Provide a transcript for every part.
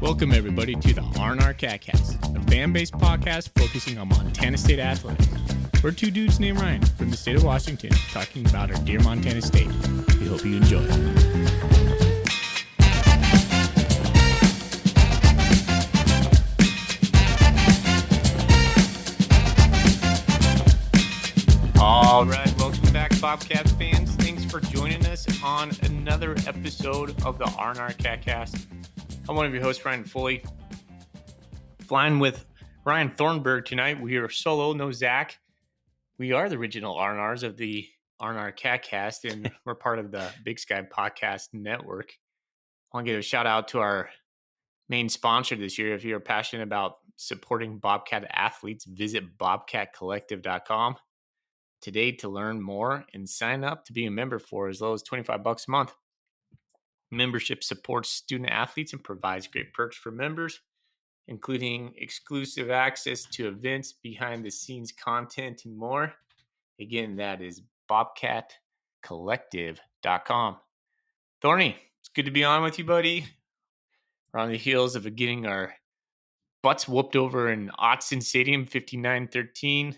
Welcome, everybody, to the RnR Catcast, a fan-based podcast focusing on Montana State athletics. We're two dudes named Ryan from the state of Washington talking about our dear Montana State. We hope you enjoy. All right, welcome back, Bobcat fans. Thanks for joining us on another episode of the RnR Catcast. I'm one of your hosts, Ryan Foley. Flying with Ryan Thornburg tonight. We are solo, no Zach. We are the original RNRs of the RnR Catcast, and we're part of the Big Sky Podcast Network. I want to give a shout out to our main sponsor this year. If you're passionate about supporting Bobcat athletes, visit bobcatcollective.com today to learn more and sign up to be a member for as low as $25 a month. Membership supports student athletes and provides great perks for members, including exclusive access to events, behind-the-scenes content, and more. Again, that is bobcatcollective.com. Thorny, it's good to be on with you, buddy. We're on the heels of getting our butts whooped over in Autzen Stadium, 59-13.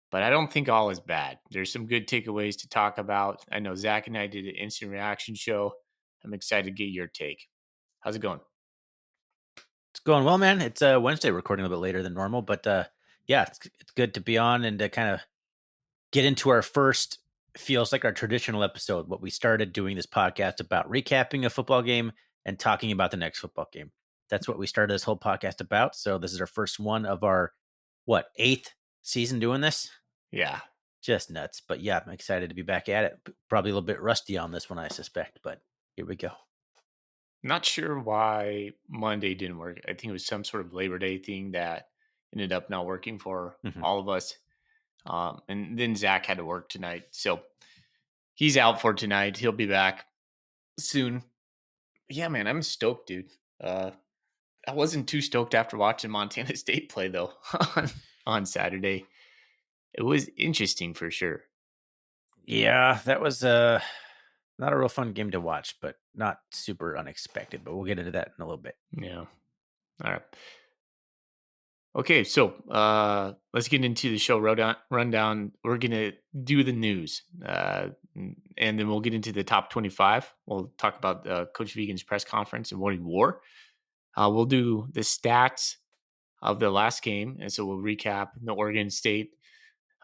But I don't think all is bad. There's some good takeaways to talk about. I know Zach and I did an instant reaction show. I'm excited to get your take. How's it going? It's going well, man. It's Wednesday, recording a little bit later than normal, but yeah, it's good to be on and to kind of get into our first, feels like our traditional episode. What we started doing this podcast about recapping a football game and talking about the next football game. That's what we started this whole podcast about. So this is our first one of our, 8th season doing this? Yeah. Just nuts. But yeah, I'm excited to be back at it. Probably a little bit rusty on this one, I suspect, but here we go. Not sure why Monday didn't work. I think it was some sort of Labor Day thing that ended up not working for all of us. And then Zach had to work tonight. So he's out for tonight. He'll be back soon. Yeah, man, I'm stoked, dude. I wasn't too stoked after watching Montana State play, though, on Saturday. It was interesting for sure. Yeah, that was not a real fun game to watch, but not super unexpected. But we'll get into that in a little bit. Yeah. All right. Okay, so let's get into the show rundown. We're going to do the news, and then we'll get into the top 25. We'll talk about Coach Vigen's press conference and what he wore. We'll do the stats of the last game, and so we'll recap the Oregon State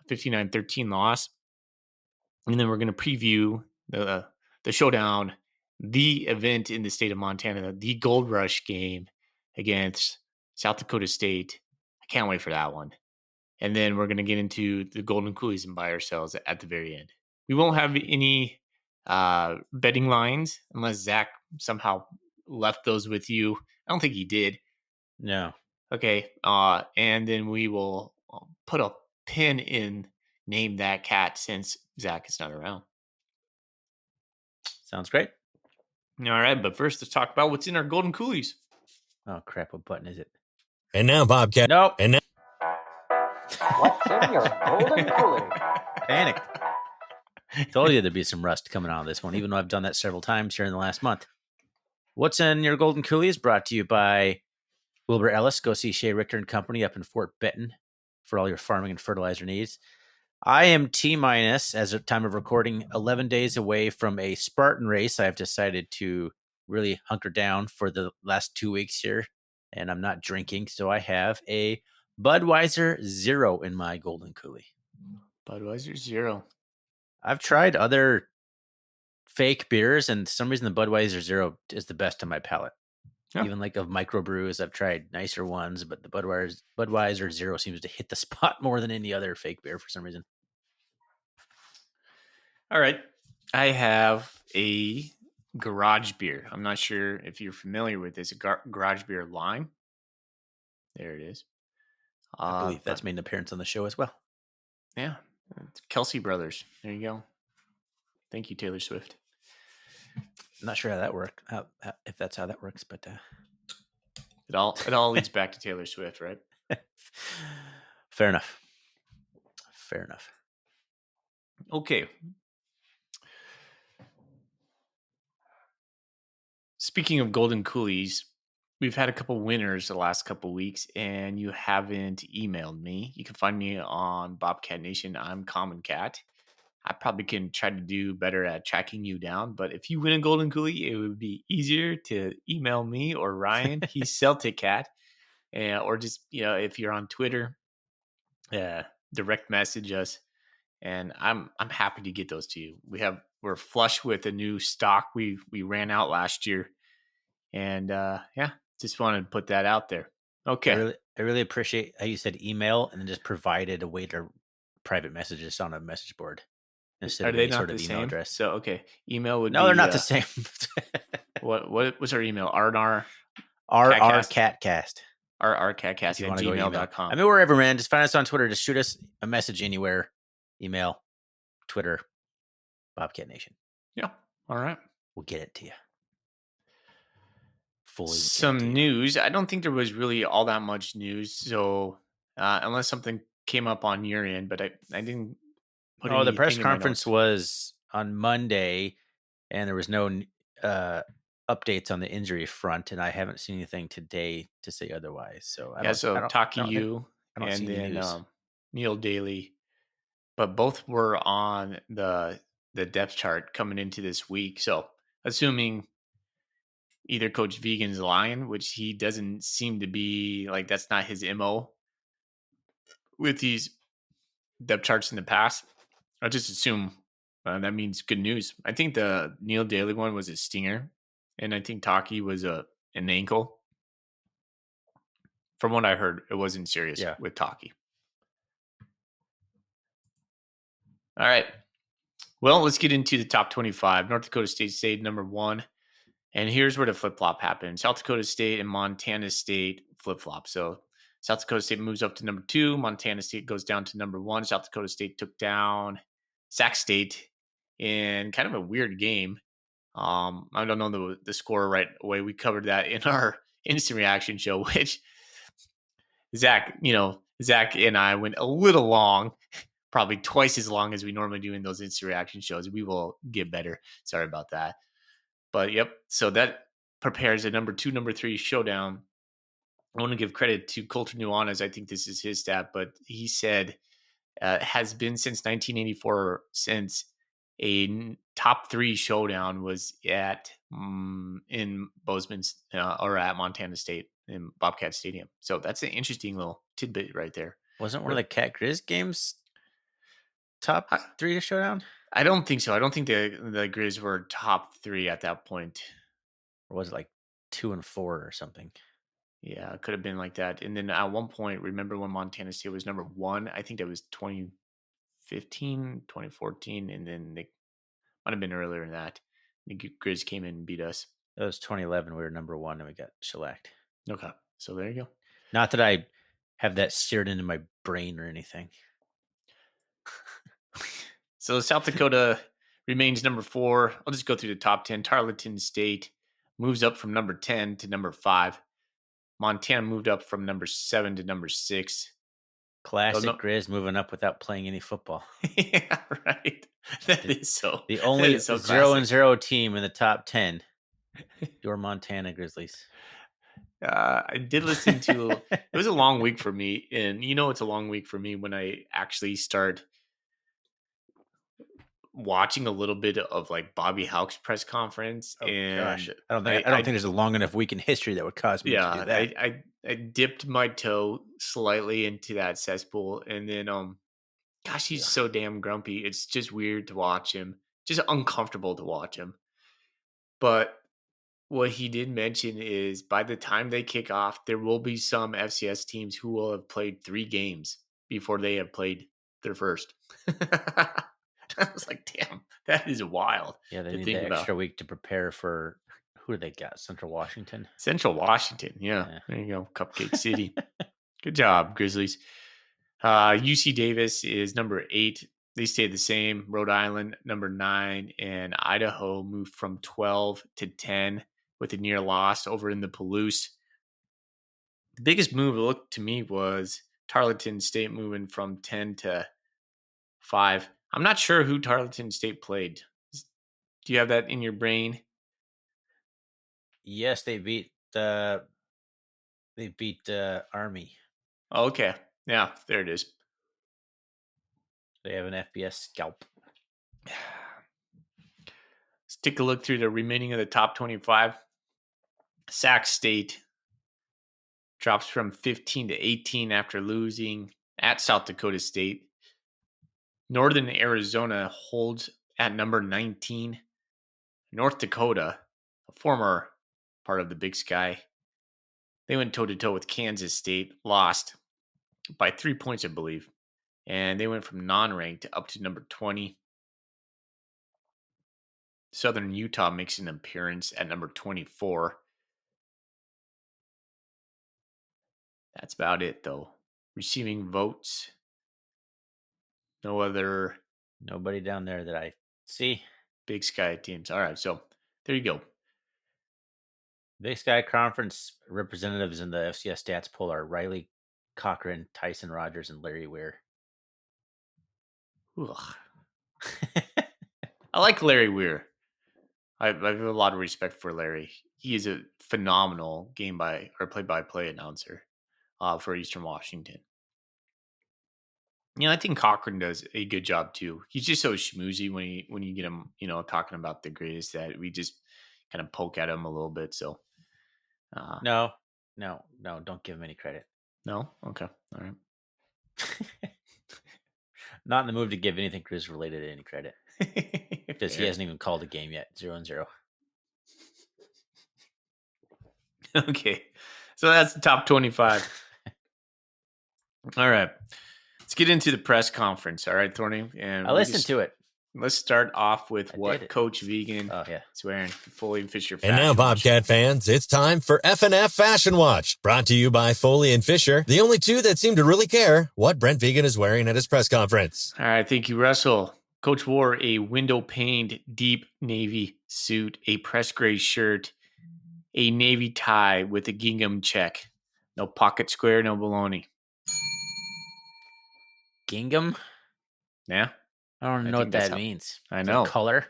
59-13 loss. And then we're going to preview the showdown, the event in the state of Montana, the Gold Rush game against South Dakota State. I can't wait for that one. And then we're going to get into the Golden Coolies and buy ourselves at the very end. We won't have any betting lines unless Zach somehow left those with you. I don't think he did. No. Okay. And then we will put a pin in Name That Cat since Zach is not around. Sounds great. All right. But first, let's talk about what's in our Golden Coolies. Oh, crap. What button is it? And now, Bobcat. Nope. And now. What's in your Golden Coolie? Panic. Told you there'd be some rust coming out of this one, even though I've done that several times here in the last month. What's in your Golden Coolie is brought to you by Wilbur Ellis. Go see Shea Richter and Company up in Fort Benton for all your farming and fertilizer needs. I am T-minus, as of time of recording, 11 days away from a Spartan race. I've decided to really hunker down for the last 2 weeks here, and I'm not drinking, so I have a Budweiser Zero in my Golden Coolie. Budweiser Zero. I've tried other fake beers, and for some reason the Budweiser Zero is the best to my palate. Yeah. Even like of microbrews, I've tried nicer ones, but the Budweiser Zero seems to hit the spot more than any other fake beer for some reason. All right. I have a garage beer. I'm not sure if you're familiar with this. Garage beer lime. There it is. I believe that's made an appearance on the show as well. Yeah. It's Kelsey Brothers. There you go. Thank you, Taylor Swift. I'm not sure how that works. If that's how that works, but it all leads back to Taylor Swift, right? Fair enough. Okay. Speaking of Golden Coolies, we've had a couple winners the last couple weeks, and you haven't emailed me. You can find me on Bobcat Nation. I'm Common Cat. I probably can try to do better at tracking you down, but if you win a Golden Coolie, it would be easier to email me or Ryan. He's Celtic Cat, or just if you're on Twitter, direct message us, and I'm happy to get those to you. We're flush with a new stock we ran out last year, and just wanted to put that out there. Okay. I really appreciate how you said email and then just provided a way to private messages on a message board instead Are of they any not sort the of email same? address. So okay, email would No, be they're not the same. what was our email? RnR Catcast. RrCatcast If you at want to go email. gmail.com. I mean, wherever, man. Just find us on Twitter. Just shoot us a message anywhere. Email, Twitter, Bobcat Nation. Yeah. All right. We'll get it to you. Fully. Some news. I don't think there was really all that much news. So unless something came up on your end, but I didn't put anything the press in my conference notes. was on Monday, and there was no updates on the injury front, and I haven't seen anything today to say otherwise. So Taki Yu and then Neil Daly, but both were on the depth chart coming into this week. So assuming either Coach Vegan's lying, which he doesn't seem to be, like that's not his MO with these depth charts in the past, I just assume that means good news. I think the Neil Daly one was a stinger, and I think Taki was an ankle. From what I heard, it wasn't serious with Taki. All right. Well, let's get into the top 25. North Dakota State stayed number 1. And here's where the flip-flop happened. South Dakota State and Montana State flip-flop. So South Dakota State moves up to number 2. Montana State goes down to number 1. South Dakota State took down Sac State in kind of a weird game. I don't know the score right away. We covered that in our instant reaction show, which Zach and I went a little long, probably twice as long as we normally do in those instant reaction shows. We will get better. Sorry about that. But yep, so that prepares a number 2, number 3 showdown. I want to give credit to Coulter Nuanez. I think this is his stat, but he said has been since 1984 since a top 3 showdown was at in Bozeman's or at Montana State in Bobcat Stadium. So that's an interesting little tidbit right there. Wasn't one of the Cat Grizz games top 3 to showdown? I don't think so. I don't think the Grizz were top 3 at that point. Or was it like 2 and 4 or something? Yeah, it could have been like that. And then at one point, remember when Montana State was number 1? I think that was 2015, 2014, and then they might have been earlier than that. The Grizz came in and beat us. That was 2011. We were number 1 and we got shellacked. Okay, so there you go. Not that I have that seared into my brain or anything. So South Dakota remains number 4. I'll just go through the top 10. Tarleton State moves up from number 10 to number 5. Montana moved up from number 7 to number 6. Classic Grizz moving up without playing any football. Yeah, right. That is so. The only so 0-0 team in the top 10. Your Montana Grizzlies. I did listen to. It was a long week for me, and it's a long week for me when I actually start watching a little bit of like Bobby Hauck's press conference. Gosh. I don't think there's a long enough week in history that would cause me to do that. I dipped my toe slightly into that cesspool, and then gosh, he's so damn grumpy. It's just weird to watch him. Just uncomfortable to watch him. But what he did mention is by the time they kick off, there will be some FCS teams who will have played 3 games before they have played their first. I was like, damn, that is wild. Yeah, they need the extra week to prepare for who do they got? Central Washington? Central Washington, yeah. There you go, Cupcake City. Good job, Grizzlies. UC Davis is number 8. They stayed the same. Rhode Island, number 9. And Idaho moved from 12 to 10 with a near loss over in the Palouse. The biggest move, it looked to me, was Tarleton State moving from 10 to 5. I'm not sure who Tarleton State played. Do you have that in your brain? Yes, they beat the They beat Army. Okay. Yeah, there it is. They have an FBS scalp. Let's take a look through the remaining of the top 25. Sac State drops from 15 to 18 after losing at South Dakota State. Northern Arizona holds at number 19. North Dakota, a former part of the Big Sky, they went toe-to-toe with Kansas State, lost by 3 points, I believe. And they went from non-ranked up to number 20. Southern Utah makes an appearance at number 24. That's about it, though. Receiving votes. No other Nobody down there that I see. Big Sky teams. All right, so there you go. Big Sky Conference representatives in the FCS stats poll are Riley Cochran, Tyson Rogers, and Larry Weir. Ugh. I like Larry Weir. I have a lot of respect for Larry. He is a phenomenal play-by-play announcer for Eastern Washington. I think Cochran does a good job too. He's just so schmoozy when you get him, talking about the greatest that we just kind of poke at him a little bit. So, No, don't give him any credit. no, okay, all right. Not in the mood to give anything Grizz related any credit because he hasn't even called a game yet. 0-0. Okay, so that's the top 25. All right, let's get into the press conference. All right, Thorny, and I listened to it. Let's start off with what Coach Vegan is wearing. Foley and Fisher. And now, Bobcat fans, it's time for F&F Fashion Watch, brought to you by Foley and Fisher, the only two that seem to really care what Brent Vegan is wearing at his press conference. All right, thank you, Russell. Coach wore a window-paned deep navy suit, a press gray shirt, a navy tie with a gingham check. No pocket square, no baloney. Gingham? Yeah. I don't know what that means. I know. Color?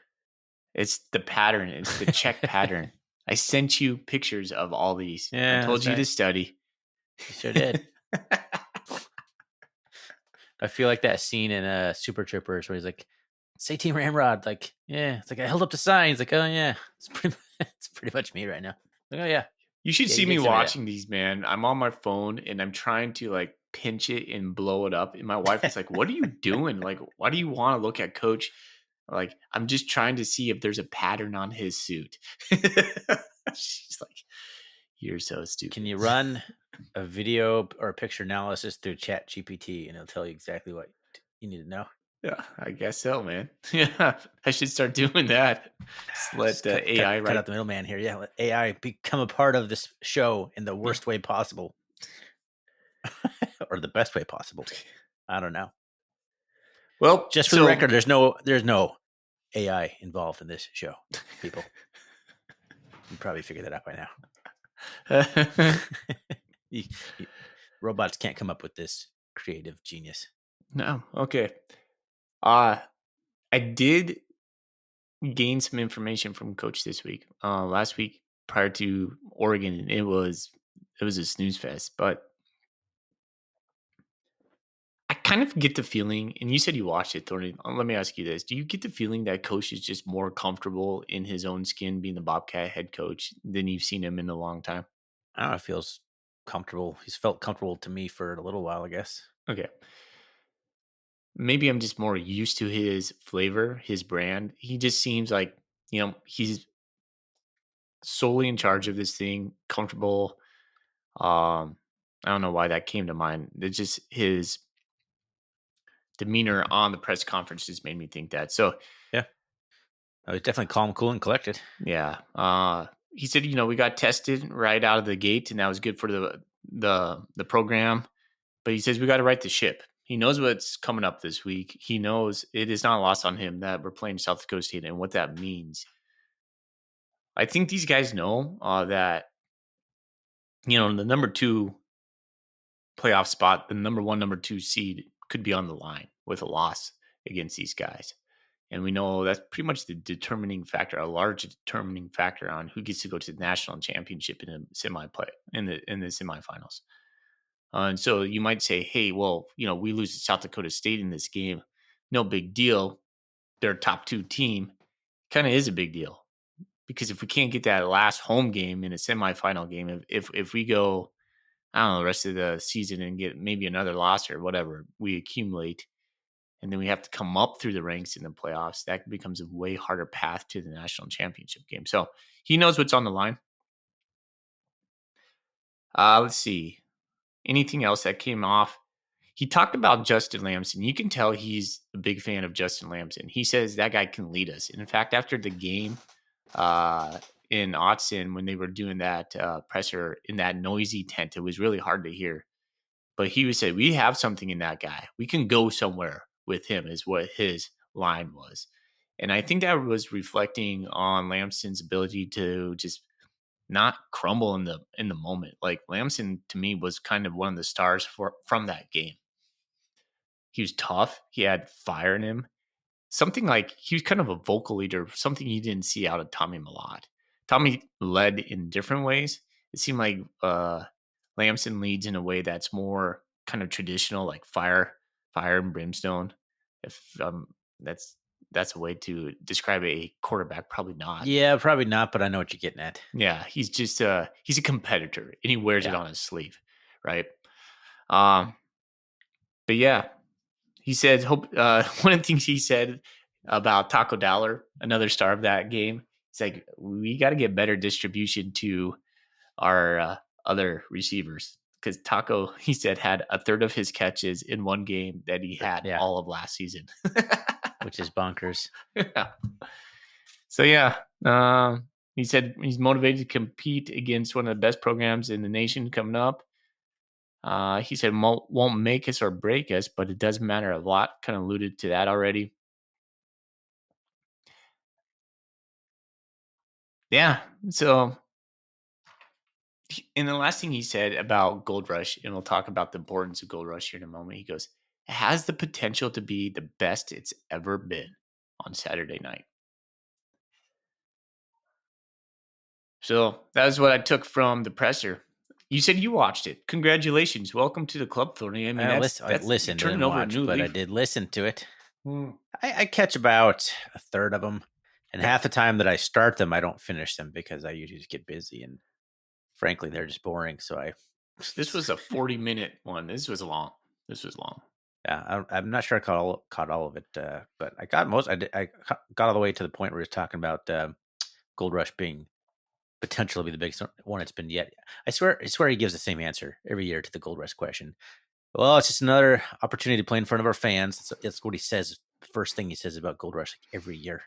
It's the pattern. It's the check pattern. I sent you pictures of all these. Yeah, I told you to study. You sure did. I feel like that scene in Super Troopers where he's like, say Team Ramrod. Like, yeah. It's like, I held up the sign. He's like, oh, yeah. It's pretty much me right now. Like, oh, yeah. You should see me watching these, man. I'm on my phone and I'm trying to like pinch it and blow it up. And my wife is like, what are you doing? Like, why do you want to look at Coach? Like, I'm just trying to see if there's a pattern on his suit. She's like, you're so stupid. Can you run a video or a picture analysis through Chat GPT and it'll tell you exactly what you need to know? Yeah, I guess so, man. Yeah, I should start doing that. Just let AI cut out the middleman here. Yeah, let AI become a part of this show in the worst way possible. Or the best way possible. I don't know. Well, just for the record, there's no AI involved in this show, people. You probably figured that out by now. Robots can't come up with this creative genius. No. Okay. I did gain some information from Coach this week. Last week prior to Oregon, it was a snooze fest, but I kind of get the feeling, and you said you watched it, Thorny. Let me ask you this. Do you get the feeling that Coach is just more comfortable in his own skin being the Bobcat head coach than you've seen him in a long time? I don't know. It feels comfortable. He's felt comfortable to me for a little while, I guess. Okay. Maybe I'm just more used to his flavor, his brand. He just seems like, he's solely in charge of this thing, comfortable. I don't know why that came to mind. It's just his demeanor on the press conferences made me think that. So, yeah. I was definitely calm, cool, and collected. Yeah. He said, we got tested right out of the gate, and that was good for the program. But he says we got to right the ship. He knows what's coming up this week. He knows it is not lost on him that we're playing South Dakota State and what that means. I think these guys know that, the number 2 playoff spot, the number 1, number 2 seed could be on the line with a loss against these guys. And we know that's pretty much the determining factor, a large determining factor on who gets to go to the national championship in a semi-play in the semifinals. And so you might say, hey, well, we lose to South Dakota State in this game. No big deal. Their top 2 team kind of is a big deal, because if we can't get that last home game in a semifinal game, if we go, I don't know, the rest of the season and get maybe another loss or whatever, we accumulate, and then we have to come up through the ranks in the playoffs, that becomes a way harder path to the national championship game. So he knows what's on the line. Let's see. Anything else that came off? He talked about Justin Lamson. You can tell he's a big fan of Justin Lamson. He says that guy can lead us. And in fact, after the game in Autzen, when they were doing that presser in that noisy tent, it was really hard to hear. But he would say, we have something in that guy. We can go somewhere with him, is what his line was. And I think that was reflecting on Lamson's ability to just not crumble in the moment. Like, Lamson, to me, was kind of one of the stars from that game. He was tough. He had fire in him. Something like he was kind of a vocal leader, something you didn't see out of Tommy Malott. Tommy led in different ways. It seemed like Lamson leads in a way that's more kind of traditional, like fire and brimstone. If that's a way to describe a quarterback, probably not. Yeah, probably not, but I know what you're getting at. Yeah, he's just he's a competitor, and he wears it on his sleeve, right? But yeah, he said, one of the things he said about Taco Dowler, another star of that game, it's like, we got to get better distribution to our other receivers, because Taco, he said, had a third of his catches in one game that he had all of last season, which is bonkers. Yeah. So yeah, he said he's motivated to compete against one of the best programs in the nation coming up. He said won't make us or break us, but it doesn't matter a lot. Kind of alluded to that already. Yeah. So, and the last thing he said about Gold Rush, and we'll talk about the importance of Gold Rush here in a moment. He goes, it has the potential to be the best it's ever been on Saturday night. So that was what I took from the presser. You said you watched it. Congratulations. Welcome to the club, Thorny. I mean, I listened to it, but I did listen to it. I catch about a third of them. And half the time that I start them, I don't finish them because I usually just get busy. And frankly, they're just boring. So this was a 40-minute one. This was long. Yeah, I'm not sure I caught all of it, but I got most. I got all the way to the point where he's talking about Gold Rush being potentially be the biggest one it's been yet. I swear he gives the same answer every year to the Gold Rush question. Well, it's just another opportunity to play in front of our fans. That's what he says. The first thing he says about Gold Rush every year.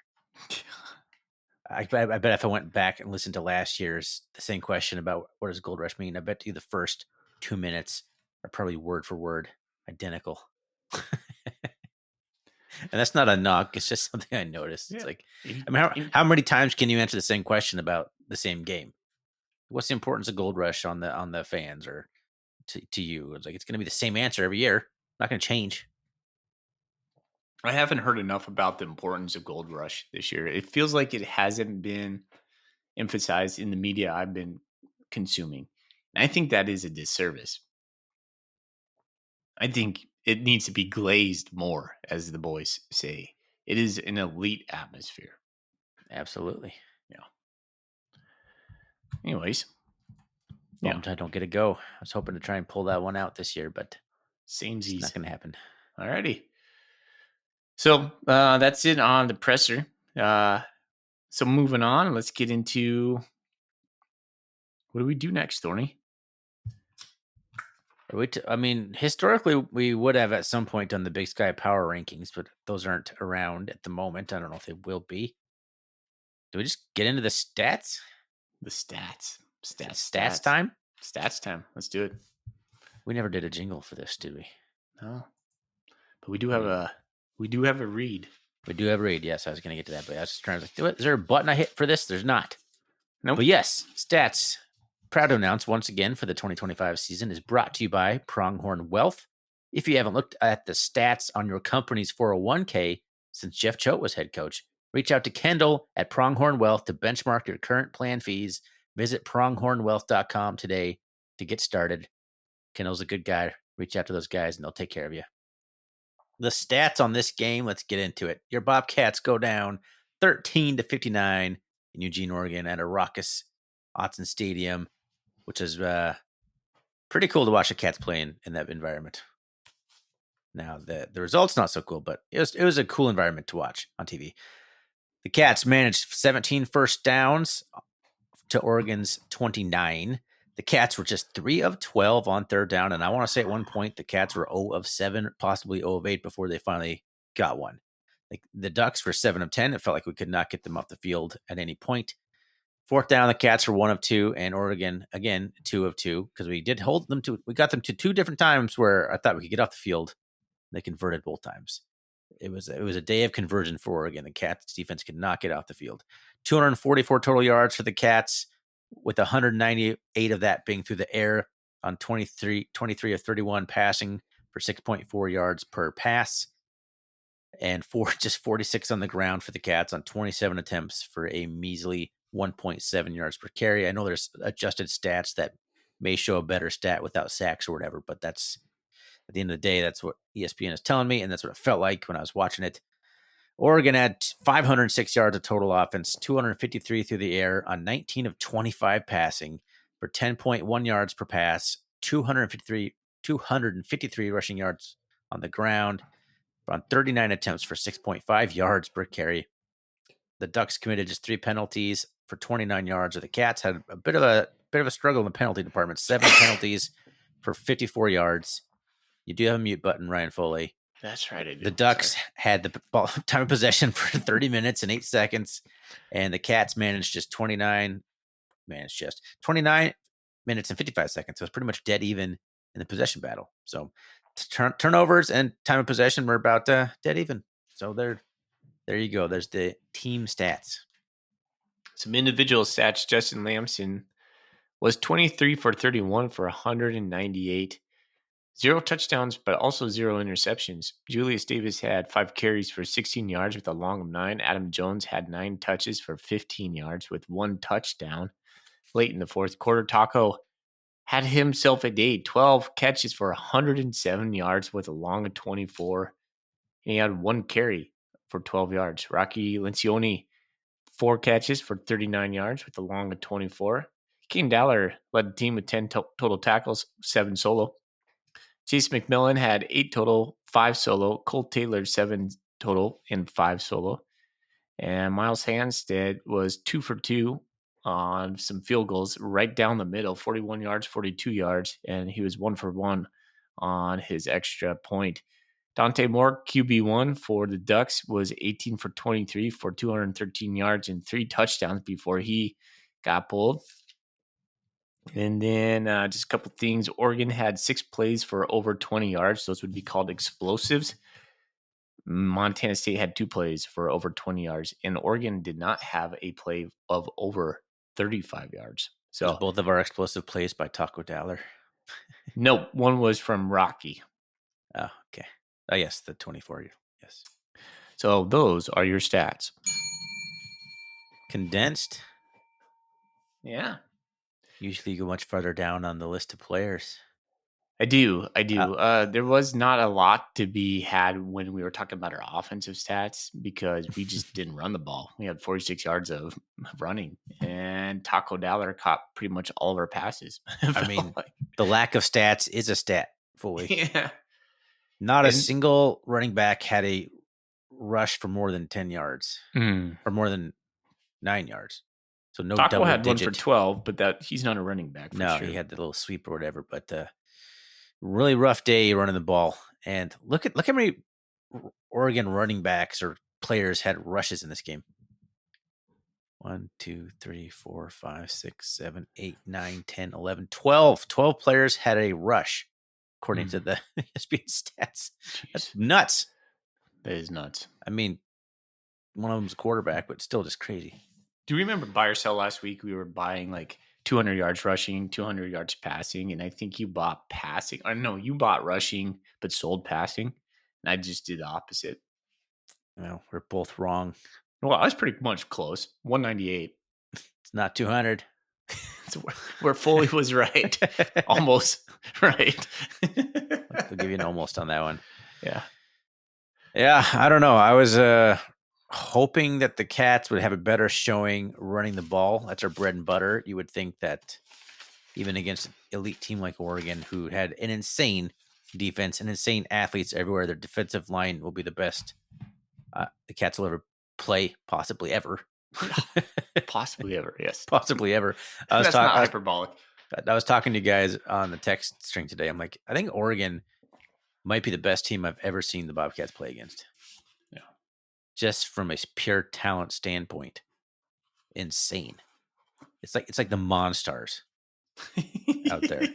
I bet if I went back and listened to last year's the same question about what does Gold Rush mean, I bet you the first 2 minutes are probably word for word identical. And that's not a knock. It's just something I noticed. Yeah. It's like, I mean, how many times can you answer the same question about the same game? What's the importance of Gold Rush on the fans or to you? It's like, it's going to be the same answer every year. Not going to change. I haven't heard enough about the importance of Gold Rush this year. It feels like it hasn't been emphasized in the media I've been consuming. And I think that is a disservice. I think it needs to be glazed more, as the boys say. It is an elite atmosphere. Absolutely. Yeah. Anyways. Yeah. I don't get to go. I was hoping to try and pull that one out this year, but it's not going to happen. Alrighty. So that's it on the presser. So moving on, let's get into what do we do next, Thorny? I mean, historically, we would have at some point done the Big Sky Power Rankings, but those aren't around at the moment. I don't know if they will be. Do we just get into the stats? The stats. Stats time? Stats time. Let's do it. We never did a jingle for this, did we? No. But we do have a read. We do have a read. Yes, I was going to get to that, but I was just trying to do it. Is there a button I hit for this? There's not. Nope. But yes, stats. Proud to announce once again for the 2025 season is brought to you by Pronghorn Wealth. If you haven't looked at the stats on your company's 401k since Jeff Choate was head coach. Reach out to Kendall at Pronghorn Wealth to benchmark your current plan fees. Visit pronghornwealth.com today to get started. Kendall's a good guy. Reach out to those guys and they'll take care of you. The stats on this game, let's get into it. Your Bobcats go down 13-59 in Eugene, Oregon at a raucous Autzen Stadium, which is pretty cool to watch the Cats play in that environment. Now, the result's not so cool, but it was a cool environment to watch on TV. The Cats managed 17 first downs to Oregon's 29. The Cats were just 3 of 12 on third down, and I want to say at one point the Cats were 0 of 7, possibly 0 of 8 before they finally got one. Like the Ducks were 7 of 10. It felt like we could not get them off the field at any point. Fourth down, the Cats were 1 of 2, and Oregon again 2 of 2 because we did hold them to. We got them to 2 different times where I thought we could get off the field. They converted both times. It was a day of conversion for Oregon. The Cats defense could not get off the field. 244 total yards for the Cats, with 198 of that being through the air on 23 of 31 passing for 6.4 yards per pass, and just 46 on the ground for the Cats on 27 attempts for a measly 1.7 yards per carry. I know there's adjusted stats that may show a better stat without sacks or whatever, but that's at the end of the day, that's what ESPN is telling me, and that's what it felt like when I was watching it. Oregon had 506 yards of total offense, 253 through the air on 19 of 25 passing for 10.1 yards per pass, 253 rushing yards on the ground on 39 attempts for 6.5 yards per carry. The Ducks committed just 3 penalties for 29 yards. Or the Cats had a bit of a struggle in the penalty department. 7 penalties for 54 yards. You do have a mute button, Ryan Foley. That's right. I do. The Ducks had the ball, time of possession for 30 minutes and 8 seconds, and the Cats managed just 29 minutes and 55 seconds. So it's pretty much dead even in the possession battle. So turnovers and time of possession were about dead even. So there you go. There's the team stats. Some individual stats. Justin Lamson was 23 for 31 for 198. 0 touchdowns, but also 0 interceptions. Julius Davis had 5 carries for 16 yards with a long of 9. Adam Jones had 9 touches for 15 yards with 1 touchdown. Late in the fourth quarter, Taco had himself a day. 12 catches for 107 yards with a long of 24. And he had 1 carry for 12 yards. Rocky Lencioni, 4 catches for 39 yards with a long of 24. Kane Dowler led the team with 10 total tackles, 7 solo. Chase McMillan had 8 total, 5 solo. Cole Taylor, 7 total and 5 solo. And Miles Handstead was 2 for 2 on some field goals right down the middle, 41 yards, 42 yards. And he was 1 for 1 on his extra point. Dante Moore, QB1 for the Ducks, was 18 for 23 for 213 yards and 3 touchdowns before he got pulled. And then just a couple things. Oregon had 6 plays for over 20 yards. Those would be called explosives. Montana State had 2 plays for over 20 yards. And Oregon did not have a play of over 35 yards. So both of our explosive plays by Taco Dowler. No, one was from Rocky. Oh, okay. Oh, yes, the 24. Yes. So those are your stats. Condensed. Yeah. Usually you go much farther down on the list of players. I do. There was not a lot to be had when we were talking about our offensive stats because we just didn't run the ball. We had 46 yards of running, and Taco Dowler caught pretty much all of our passes. I mean, the lack of stats is a stat, fully. Yeah. Not a single running back had a rush for more than 10 yards or more than 9 yards. So no Taco double had digit. 1 for 12, but he's not a running back. No, sure. He had the little sweep or whatever. But really rough day running the ball. And look how many Oregon running backs or players had rushes in this game. 1, 2, 3, 4, 5, 6, 7, 8, 9, 10, 11, 12. 12 players had a rush, according to the ESPN stats. Jeez. That's nuts. That is nuts. I mean, one of them's a quarterback, but still just crazy. Do you remember buy or sell last week? We were buying like 200 yards rushing, 200 yards passing, and I think you bought passing. Or no, you bought rushing but sold passing, and I just did the opposite. Well, we're both wrong. Well, I was pretty much close. 198. It's not 200. So where Foley was right. Almost right. I'll give you an almost on that one. Yeah. Yeah, I don't know. I was hoping that the Cats would have a better showing running the ball. That's our bread and butter. You would think that even against an elite team like Oregon, who had an insane defense and insane athletes everywhere, their defensive line will be the best the Cats will ever play, possibly ever. Possibly ever, yes. Possibly ever. That's not hyperbolic. I was talking to guys on the text string today. I'm like, I think Oregon might be the best team I've ever seen the Bobcats play against. Yeah. Just from a pure talent standpoint. Insane. It's like the Monstars out there.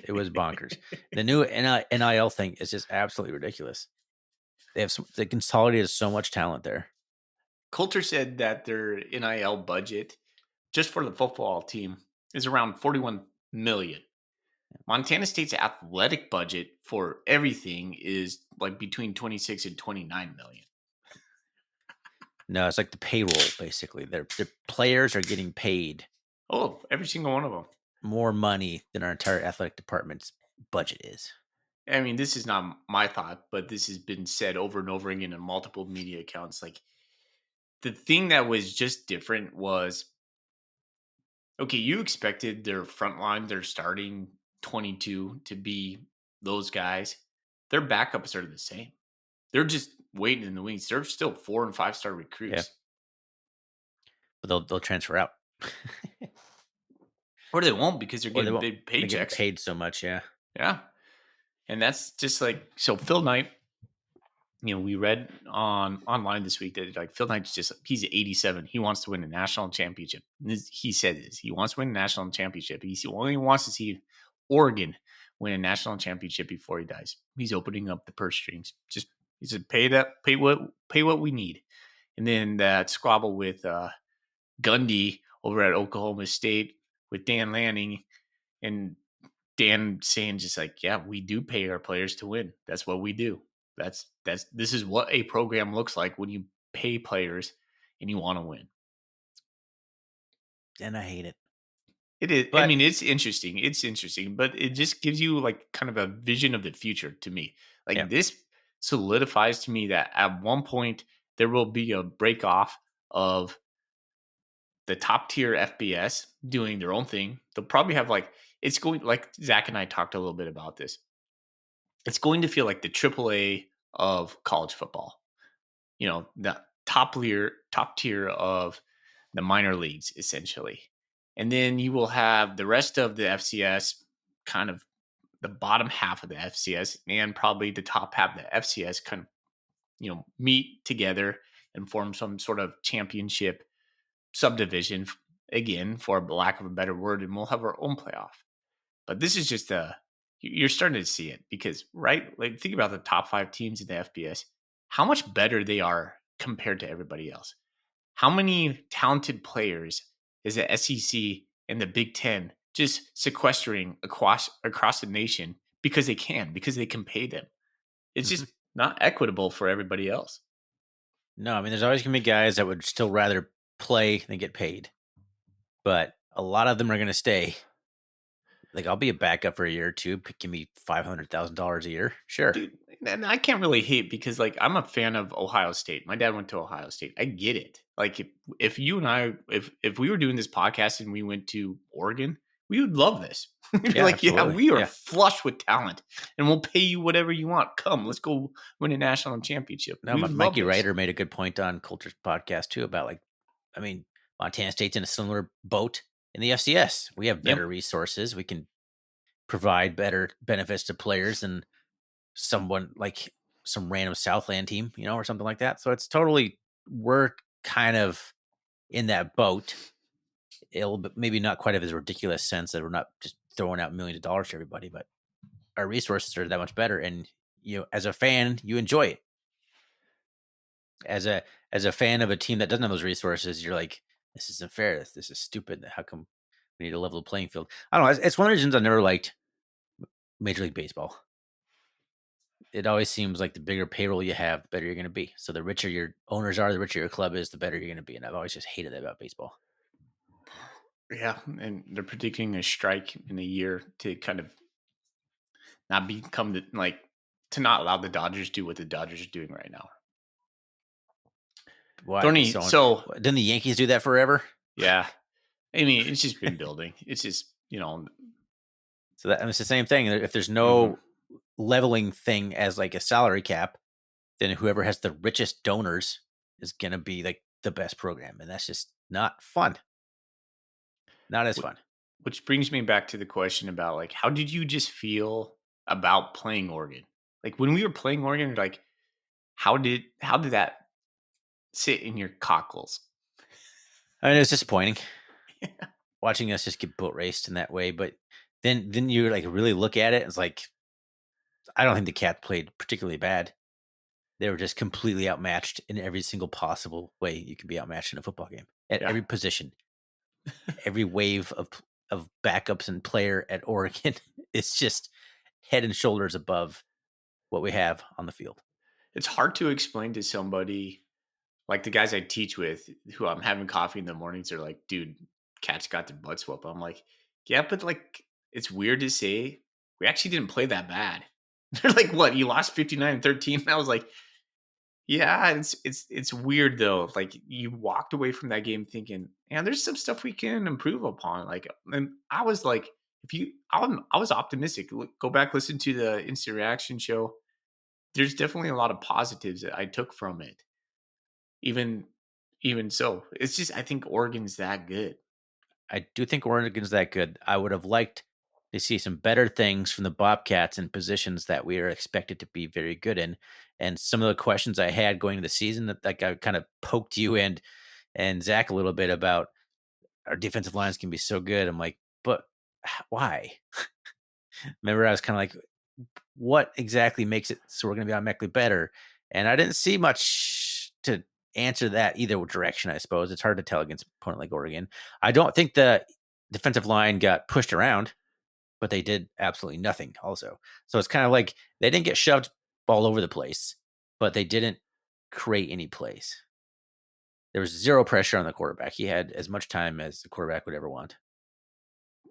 It was bonkers. The new NIL thing is just absolutely ridiculous. They consolidated so much talent there. Coulter said that their NIL budget just for the football team is around $41 million. Montana State's athletic budget for everything is like between 26 and 29 million. No, it's like the payroll, basically. Their players are getting paid. Oh, every single one of them. More money than our entire athletic department's budget is. I mean, this is not my thought, but this has been said over and over again in multiple media accounts. Like, the thing that was just different was, okay, you expected their front line, their starting 22 to be those guys. Their backups are the same. They're just waiting in the wings. They're still 4 and 5 star recruits. Yeah. But they'll transfer out. Or they won't because they're getting big They paychecks. get paid so much, yeah. Yeah. And that's just like, so Phil Knight, we read online this week that like Phil Knight's he's 87. He wants to win a national championship. He said this. He wants to win a national championship. He only wants to see Oregon win a national championship before he dies. He's opening up the purse strings. He said, pay what we need. And then that squabble with Gundy over at Oklahoma State with Dan Lanning, and Dan saying just like, yeah, we do pay our players to win. That's what we do. This is what a program looks like when you pay players and you want to win. And I hate it. It is. I mean, it's interesting. It's interesting, but it just gives you like kind of a vision of the future to me. Like this solidifies to me that at one point there will be a break off of the top tier FBS doing their own thing. They'll probably have it's going, like Zach and I talked a little bit about this. It's going to feel like the AAA of college football. The top tier of the minor leagues, essentially. And then you will have the rest of the FCS, kind of the bottom half of the FCS, and probably the top half of the FCS kind of, meet together and form some sort of championship subdivision, again, for lack of a better word, and we'll have our own playoff. But this is just you're starting to see it because, right? Like, think about the top 5 teams in the FBS, how much better they are compared to everybody else. How many talented players is the SEC and the Big Ten just sequestering across the nation because they can pay them? It's just not equitable for everybody else. No, I mean, there's always going to be guys that would still rather play than get paid. But a lot of them are going to stay. Like, I'll be a backup for a year or two. Give me $500,000 a year. Sure. Dude, and I can't really hate because, like, I'm a fan of Ohio State. My dad went to Ohio State. I get it. Like, if you and I, if we were doing this podcast and we went to Oregon, we would love this. We are flush with talent, and we'll pay you whatever you want. Come, let's go win a national championship. No, Mikey Ryder made a good point on Coulter's podcast too about, like, I mean, Montana State's in a similar boat in the FCS. We have better resources. We can provide better benefits to players than someone like some random Southland team, or something like that. So it's totally, we're kind of in that boat. Maybe not quite of a ridiculous sense that we're not just throwing out millions of dollars to everybody, but our resources are that much better. And as a fan, you enjoy it. As a fan of a team that doesn't have those resources, you're like, this isn't fair. This is stupid. How come we need to level the playing field? I don't know. It's one of the reasons I never liked Major League Baseball. it always seems like the bigger payroll you have, the better you're going to be. So the richer your owners are, the richer your club is, the better you're going to be. And I've always just hated that about baseball. Yeah, and they're predicting a strike in a year to kind of not become to not allow the Dodgers do what the Dodgers are doing right now. Why? Thorny, so didn't the Yankees do that forever? Yeah, I mean, it's just been building. It's just So it's the same thing. If there's no leveling thing as like a salary cap, then whoever has the richest donors is going to be like the best program. And that's just not fun. Not as fun. Which brings me back to the question about like, how did you just feel about playing Oregon? Like when we were playing Oregon, like how did that sit in your cockles? I mean, it was disappointing watching us just get boat raced in that way. But then you like really look at it. It's like, I don't think the Cats played particularly bad. They were just completely outmatched in every single possible way you can be outmatched in a football game at every position. Every wave of backups and player at Oregon is just head and shoulders above what we have on the field. It's hard to explain to somebody like the guys I teach with who I'm having coffee in the mornings are like, dude, Cats got their butts whooped. I'm like, yeah, but like, it's weird to say we actually didn't play that bad. They're like, what? You lost 59-13? And I was like, yeah, it's weird though. Like you walked away from that game thinking, man, there's some stuff we can improve upon. Like, and I was like, I was optimistic. Go back, listen to the instant reaction show. There's definitely a lot of positives that I took from it. Even so, it's just I think Oregon's that good. I do think Oregon's that good. I would have liked to see some better things from the Bobcats in positions that we are expected to be very good in. And some of the questions I had going into the season that I kind of poked you and Zach a little bit about our defensive lines can be so good. I'm like, but why? Remember, I was kind of like, what exactly makes it so we're going to be automatically better? And I didn't see much to answer that either direction, I suppose. It's hard to tell against an opponent like Oregon. I don't think the defensive line got pushed around, but they did absolutely nothing also. So it's kind of like they didn't get shoved all over the place, but they didn't create any plays. There was zero pressure on the quarterback. He had as much time as the quarterback would ever want.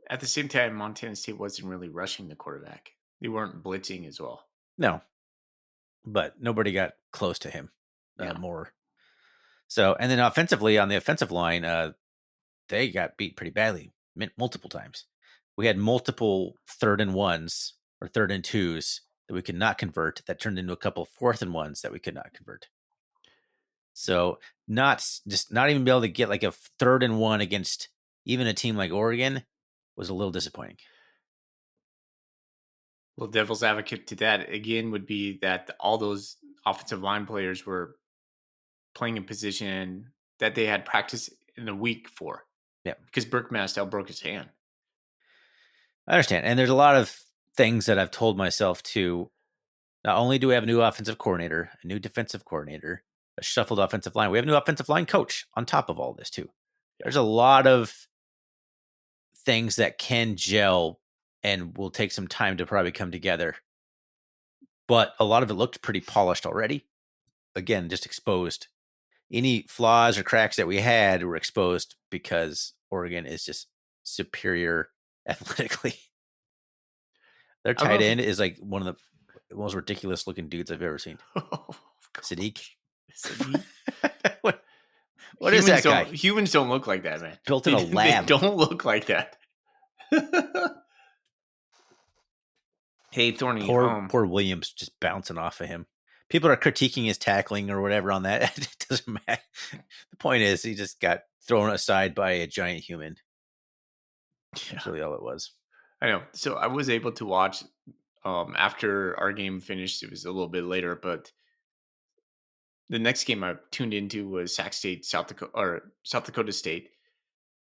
At the same time, Montana State wasn't really rushing the quarterback. They weren't blitzing as well. No, but nobody got close to him more. So, and then offensively on the offensive line, they got beat pretty badly, multiple times. We had multiple 3rd and 1s or 3rd and 2s that we could not convert that turned into a couple 4th and 1s that we could not convert. So not even be able to get like a 3rd and 1 against even a team like Oregon was a little disappointing. Well, devil's advocate to that again would be that all those offensive line players were playing a position that they had practiced in a week for. Yeah. Because Burke Mastel broke his hand. I understand. And there's a lot of things that I've told myself to. Not only do we have a new offensive coordinator, a new defensive coordinator, a shuffled offensive line, we have a new offensive line coach on top of all this too. There's a lot of things that can gel and will take some time to probably come together. But a lot of it looked pretty polished already. Again, just exposed. Any flaws or cracks that we had were exposed because Oregon is just superior athletically. Their tight end is like one of the most ridiculous looking dudes I've ever seen. Sadiq. What is that guy? Humans don't look like that, man. Built in a lab. They don't look like that. Hey, Thorny. Poor Williams just bouncing off of him. People are critiquing his tackling or whatever on that. It doesn't matter. The point is he just got thrown aside by a giant human. That's really all it was. I know. So I was able to watch after our game finished. It was a little bit later, but the next game I tuned into was Sac State, South Dakota State,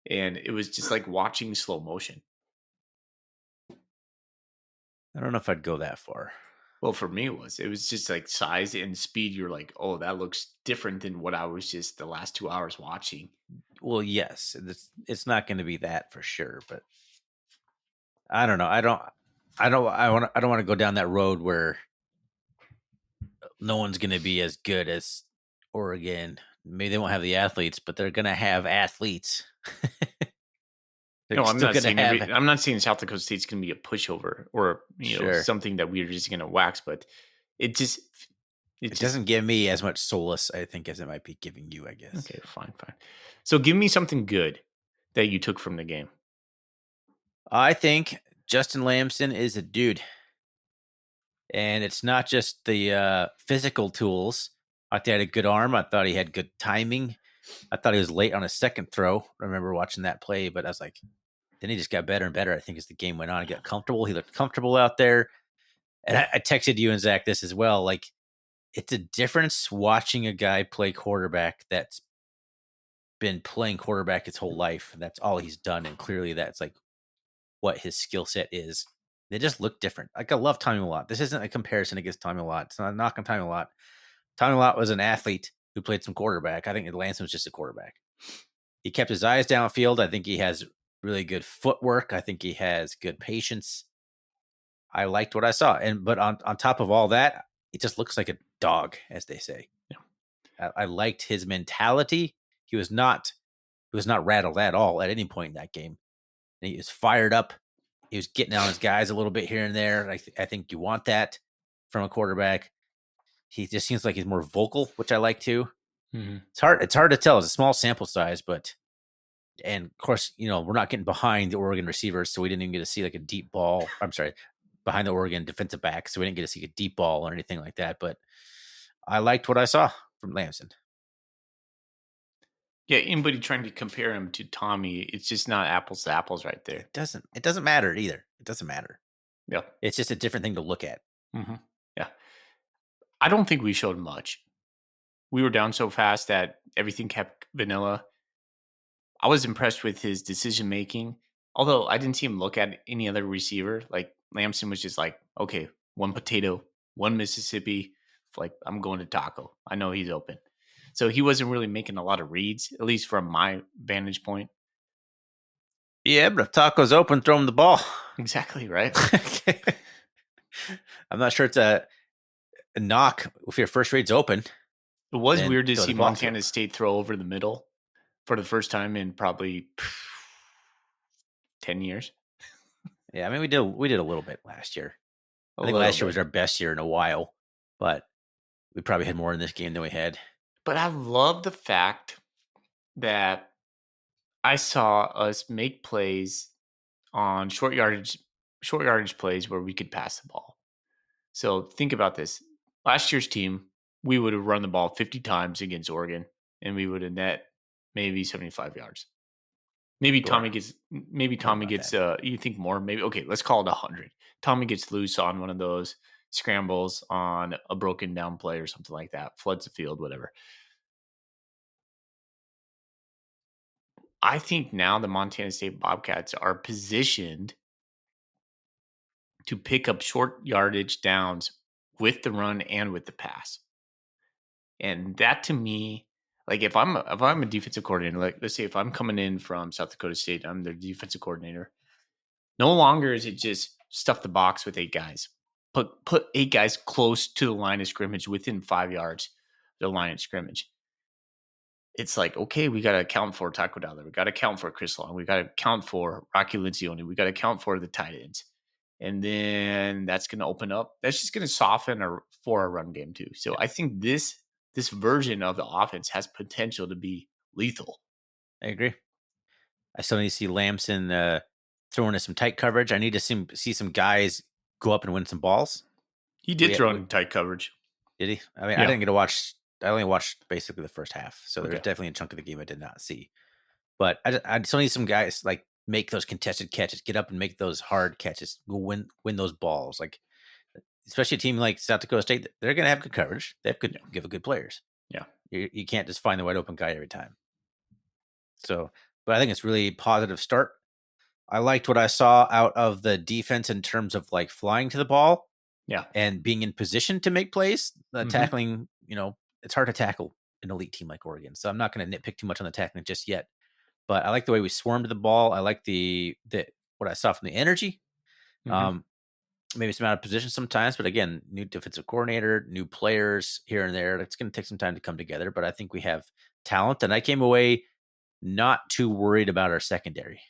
and it was just like watching slow motion. I don't know if I'd go that far. Well, for me, it was just like size and speed. You're like, oh, that looks different than what I was just the last 2 hours watching. Well, yes, it's not going to be that for sure, but I don't know. I don't want to go down that road where no one's going to be as good as Oregon. Maybe they won't have the athletes, but they're going to have athletes. They're No, I'm still not going to saying have. I'm not saying South Dakota State's going to be a pushover or Sure. something that we're just going to wax, but it just doesn't give me as much solace, I think, as it might be giving you, I guess. Okay, fine. So give me something good that you took from the game. I think Justin Lamson is a dude. And it's not just the physical tools. I thought he had a good arm. I thought he had good timing. I thought he was late on his second throw. I remember watching that play, but I was like, then he just got better and better, I think, as the game went on. He got comfortable. He looked comfortable out there. And I texted you and Zach this as well. Like, it's a difference watching a guy play quarterback that's been playing quarterback his whole life. That's all he's done. And clearly that's like what his skill set is. They just look different. Like, I love Tommy Mellott. This isn't a comparison against Tommy Mellott. It's not a knock on Tommy Mellott. Tommy Mellott was an athlete who played some quarterback. I think Lansing was just a quarterback. He kept his eyes downfield. I think he has really good footwork. I think he has good patience. I liked what I saw. But on top of all that, it just looks like a dog, as they say. Yeah. I liked his mentality. He was not rattled at all at any point in that game. And he was fired up. He was getting on his guys a little bit here and there. I think you want that from a quarterback. He just seems like he's more vocal, which I like too. Mm-hmm. It's hard to tell. It's a small sample size, and of course, we're not getting behind the Oregon receivers, so we didn't even get to see like a deep ball. I'm sorry, behind the Oregon defensive back, so we didn't get to see a deep ball or anything like that. But I liked what I saw from Lamson. Yeah, anybody trying to compare him to Tommy, it's just not apples to apples right there. It doesn't matter either. It doesn't matter. Yeah. It's just a different thing to look at. Mm-hmm. Yeah. I don't think we showed much. We were down so fast that everything kept vanilla. I was impressed with his decision making, although I didn't see him look at any other receiver. Like, Lamson was just like, okay, one potato, one Mississippi. Like, I'm going to Taco. I know he's open. So he wasn't really making a lot of reads, at least from my vantage point. Yeah, but if Taco's open, throw him the ball. Exactly, right? I'm not sure it's a knock if your first read's open. It was weird to see Montana State throw over the middle for the first time in probably 10 years. Yeah, I mean, we did a little bit last year. I think last year was our best year in a while, but we probably had more in this game than we had. But I love the fact that I saw us make plays on short yardage plays where we could pass the ball. So think about this. Last year's team, we would have run the ball 50 times against Oregon, and we would have net maybe 75 yards. Maybe Tommy gets, you think more, maybe, okay, let's call it 100. Tommy gets loose on one of those scrambles on a broken down play or something like that, floods the field, whatever. I think now the Montana State Bobcats are positioned to pick up short yardage downs with the run and with the pass. And that, to me, like, if I'm a defensive coordinator, like, let's say if I'm coming in from South Dakota State, I'm their defensive coordinator. No longer is it just stuff the box with 8 guys. Put 8 guys close to the line of scrimmage, within 5 yards of the line of scrimmage. It's like, okay, we got to account for Taco Dollar. We got to account for Chris Long. We got to account for Rocky Lencioni. We got to account for the tight ends. And then that's going to open up. That's just going to soften for our run game too. So I think this version of the offense has potential to be lethal. I agree. I still need to see Lamson throwing in some tight coverage. I need to see some guys go up and win some balls. He did throw in tight coverage. Did he? I mean, yeah. I didn't get to watch. I only watched basically the first half. So there's definitely a chunk of the game I did not see. But I still need some guys like make those contested catches, get up and make those hard catches, go win those balls. Like, especially a team like South Dakota State, they're going to have good coverage. They have good players. Yeah. You can't just find the wide open guy every time. So, but I think it's really positive start. I liked what I saw out of the defense in terms of like flying to the ball. Yeah. And being in position to make plays, tackling, it's hard to tackle an elite team like Oregon. So I'm not going to nitpick too much on the tackling just yet. But I like the way we swarmed the ball. I like the what I saw from the energy. maybe some out of position sometimes, but again, new defensive coordinator, new players here and there. It's going to take some time to come together, but I think we have talent, and I came away not too worried about our secondary.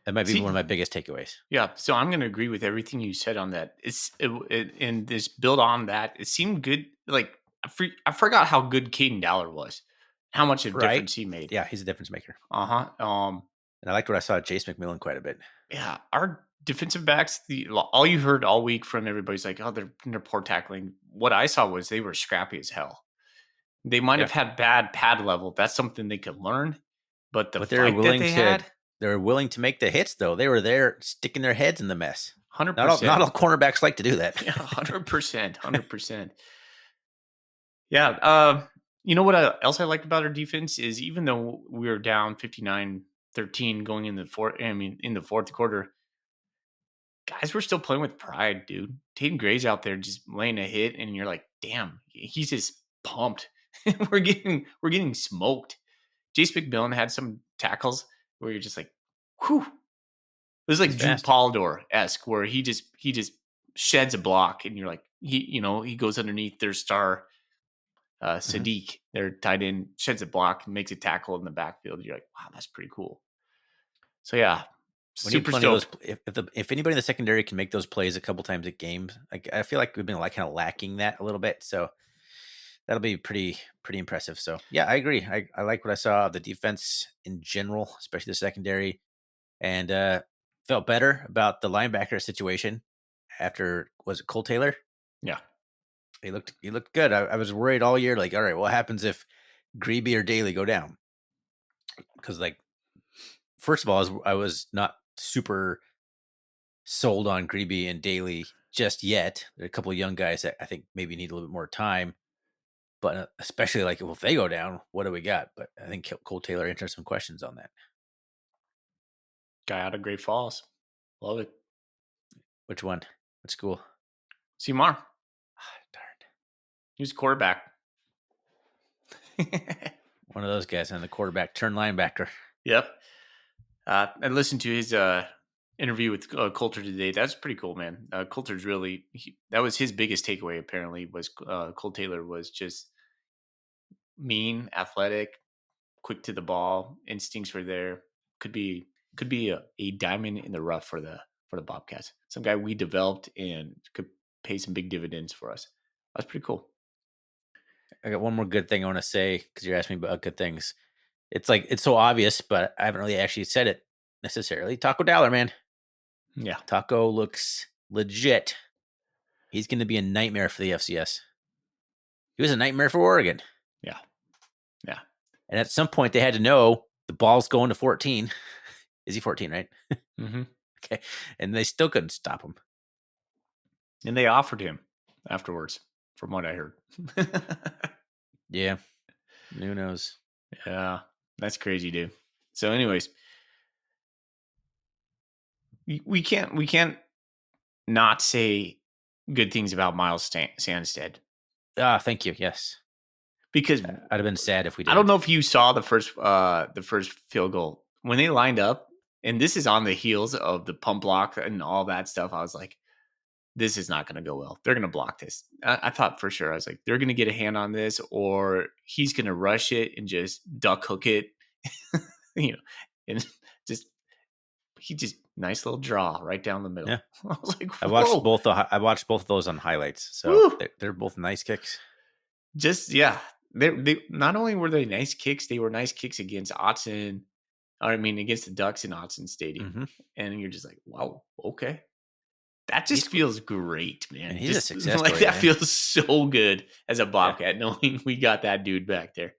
That might be one of my biggest takeaways. Yeah, so I'm going to agree with everything you said on that. And this build on that. It seemed good. Like I forgot how good Caden Dowler was, how much of a difference he made. Yeah, he's a difference maker. And I liked what I saw at Chase McMillan quite a bit. Yeah, our defensive backs. All you heard all week from everybody's like, oh, they're poor tackling. What I saw was they were scrappy as hell. They might have had bad pad level. That's something they could learn. But the fight that they had. They were willing to make the hits, though. They were there sticking their heads in the mess. 100%. Not all cornerbacks like to do that. Yeah, 100%. 100%. Yeah. You know what else I liked about our defense is even though we were down 59-13 going in the fourth quarter, guys were still playing with pride, dude. Tatum Gray's out there just laying a hit, and you're like, damn, he's just pumped. we're getting smoked. Jace McMillan had some tackles where you're just like, whew. It was like Drew Polidor-esque, where he just sheds a block, and you're like, he goes underneath their star Sadiq, their tight end, sheds a block and makes a tackle in the backfield. You're like, wow, that's pretty cool. So yeah, super stoked. If anybody in the secondary can make those plays a couple times a game, I feel like we've been kind of lacking that a little bit. So that'll be pretty impressive. So yeah, I agree. I like what I saw of the defense in general, especially the secondary, and felt better about the linebacker situation after, was it Cole Taylor? Yeah. He looked good. I was worried all year, like, all right, what happens if Greeby or Daly go down? Because, like, first of all, I was not super sold on Greeby and Daly just yet. There are a couple of young guys that I think maybe need a little bit more time. But especially, like, if they go down, what do we got? But I think Cole Taylor answered some questions on that. Guy out of Great Falls. Love it. Which one? What school? Seymour. Darn. He was quarterback. One of those guys on the quarterback turned linebacker. Yep. I listened to his interview with Coulter today. That's pretty cool, man. Coulter's really that was his biggest takeaway. Apparently, was Cole Taylor was just mean, athletic, quick to the ball. Instincts were there. Could be a diamond in the rough for the Bobcats. Some guy we developed and could pay some big dividends for us. That's pretty cool. I got one more good thing I want to say because you're asking me about good things. It's like, it's so obvious, but I haven't really actually said it necessarily. Taco Dowler, man. Yeah. Taco looks legit. He's going to be a nightmare for the FCS. He was a nightmare for Oregon. Yeah. Yeah. And at some point, they had to know the ball's going to 14. Is he 14, right? Mm-hmm. Okay. And they still couldn't stop him. And they offered him afterwards, from what I heard. Yeah. Who knows? Yeah. That's crazy, dude. So anyways, we can't not say good things about Miles Sandstead. Thank you. Yes. Because I'd have been sad if we didn't. I don't know if you saw the first field goal when they lined up, and this is on the heels of the pump block and all that stuff. I was like, this is not going to go well. They're going to block this. I thought for sure. I was like, they're going to get a hand on this, or he's going to rush it and just duck hook it, and he just nice little draw right down the middle. Yeah. I was like, I watched both of those on highlights, so they're both nice kicks. Just they not only were they nice kicks, they were nice kicks against Autzen. Against the Ducks in Autzen Stadium, and you're just like, wow, okay. That just feels great, man. And he's a success story, that feels so good as a Bobcat, knowing we got that dude back there.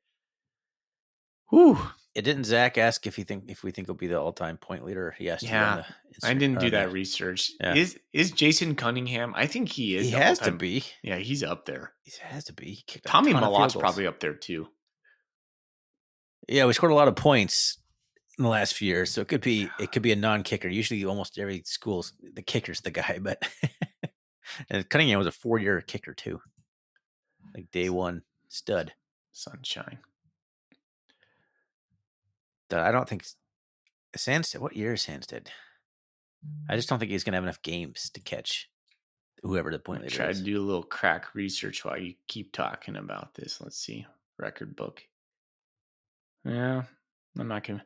Whew. Didn't Zach ask if we think he'll be the all-time point leader? He asked. Yeah, I didn't do that research. Yeah. Is Jason Cunningham? I think he is. He has to be. Yeah, he's up there. He has to be. Tommy Malot's probably up there too. Yeah, we scored a lot of points in the last few years, so it could be a non-kicker. Usually, almost every school's the kicker's the guy, but and Cunningham was a 4-year kicker too, like day one stud. Sunshine. I don't think Sandstead. What year is Sandstead? I just don't think he's going to have enough games to catch whoever the point leader Try to is. do a little crack research while you keep talking about this. Let's see. Record book. Yeah, I'm not going to.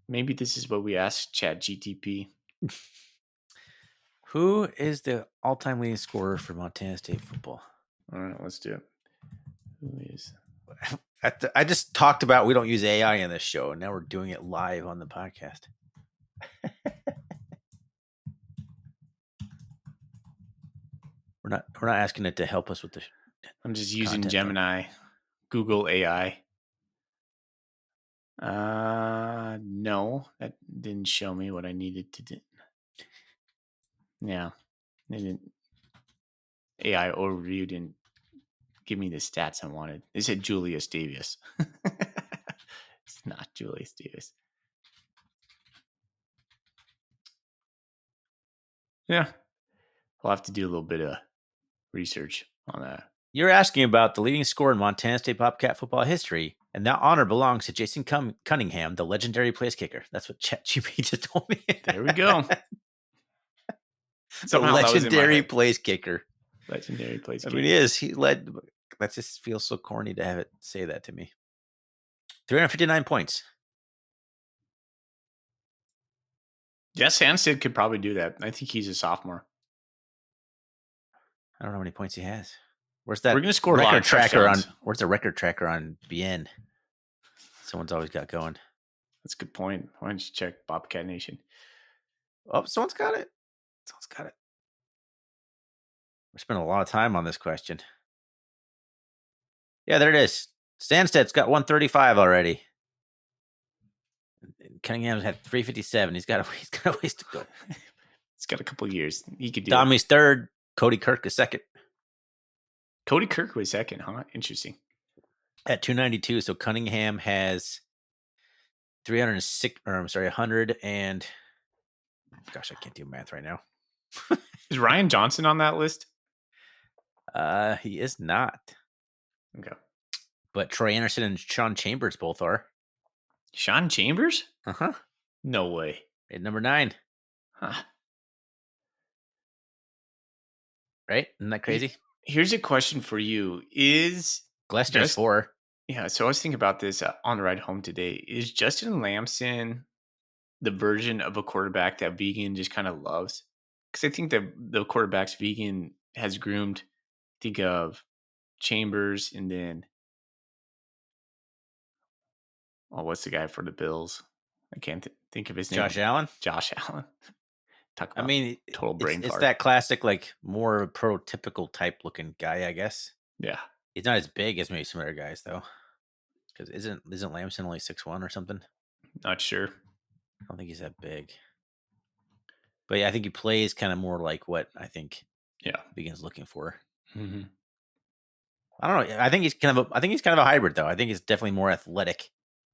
Maybe this is what we asked ChatGTP. Who is the all-time leading scorer for Montana State football? All right, let's do it. Who is? I just talked about we don't use AI in this show, and now we're doing it live on the podcast. We're not asking it to help us with the. I'm just using content, Gemini, Google AI. No, that didn't show me what I needed to do. Yeah, it didn't. AI overview didn't give me the stats I wanted. It said Julius Davis. It's not Julius Davis. Yeah, we'll have to do a little bit of research on that. You're asking about the leading scorer in Montana State Bobcat football history, and that honor belongs to Jason Cunningham, the legendary place kicker. That's what ChatGPT just told me. There we go. The Somehow that was in my legendary head. place kicker. Legendary place I kicker. mean, he is. He led. That just feels so corny to have it say that to me. 359 points. Yeah, Sansid could probably do that. I think he's a sophomore. I don't know how many points he has. Where's that? We're gonna score a lot record of tracker on? touchdowns. Where's the record tracker on BN? Someone's always got going. That's a good point. Why don't you check Bobcat Nation? Oh, someone's got it. Someone's got it. We're spending a lot of time on this question. Yeah, there it is. Stanstedt's got 135 already. Cunningham's had 357. He's got a ways to go. He's got a couple years. He could do it. Tommy's third. Cody Kirk is second Cody Kirk was second, huh? Interesting. at 292. So Cunningham has 306. Or I'm sorry, 100 and. Gosh, I can't do math right now. Is Ryan Johnson on that list? He is not. Okay. But Troy Anderson and Sean Chambers both are. Sean Chambers? Uh-huh. No way. At number 9. Huh. Right? Isn't that crazy? Here's a question for you. Is Glessner's 4. Yeah, so I was thinking about this on the ride home today. Is Justin Lamson the version of a quarterback that Vegan just kind of loves? Because I think that the quarterbacks Vegan has groomed, think of Chambers and then, what's the guy for the Bills? I can't think of his name. Josh Allen? Josh Allen. Talk about I mean, total brain it's fart. that classic, like, more prototypical type looking guy, I guess. Yeah. He's not as big as maybe some other guys, though. Because isn't Lamson only 6'1" or something? Not sure. I don't think he's that big. But yeah, I think he plays kind of more like what I think Vegan's looking for. Mm-hmm. I don't know. I think he's kind of a hybrid, though. I think he's definitely more athletic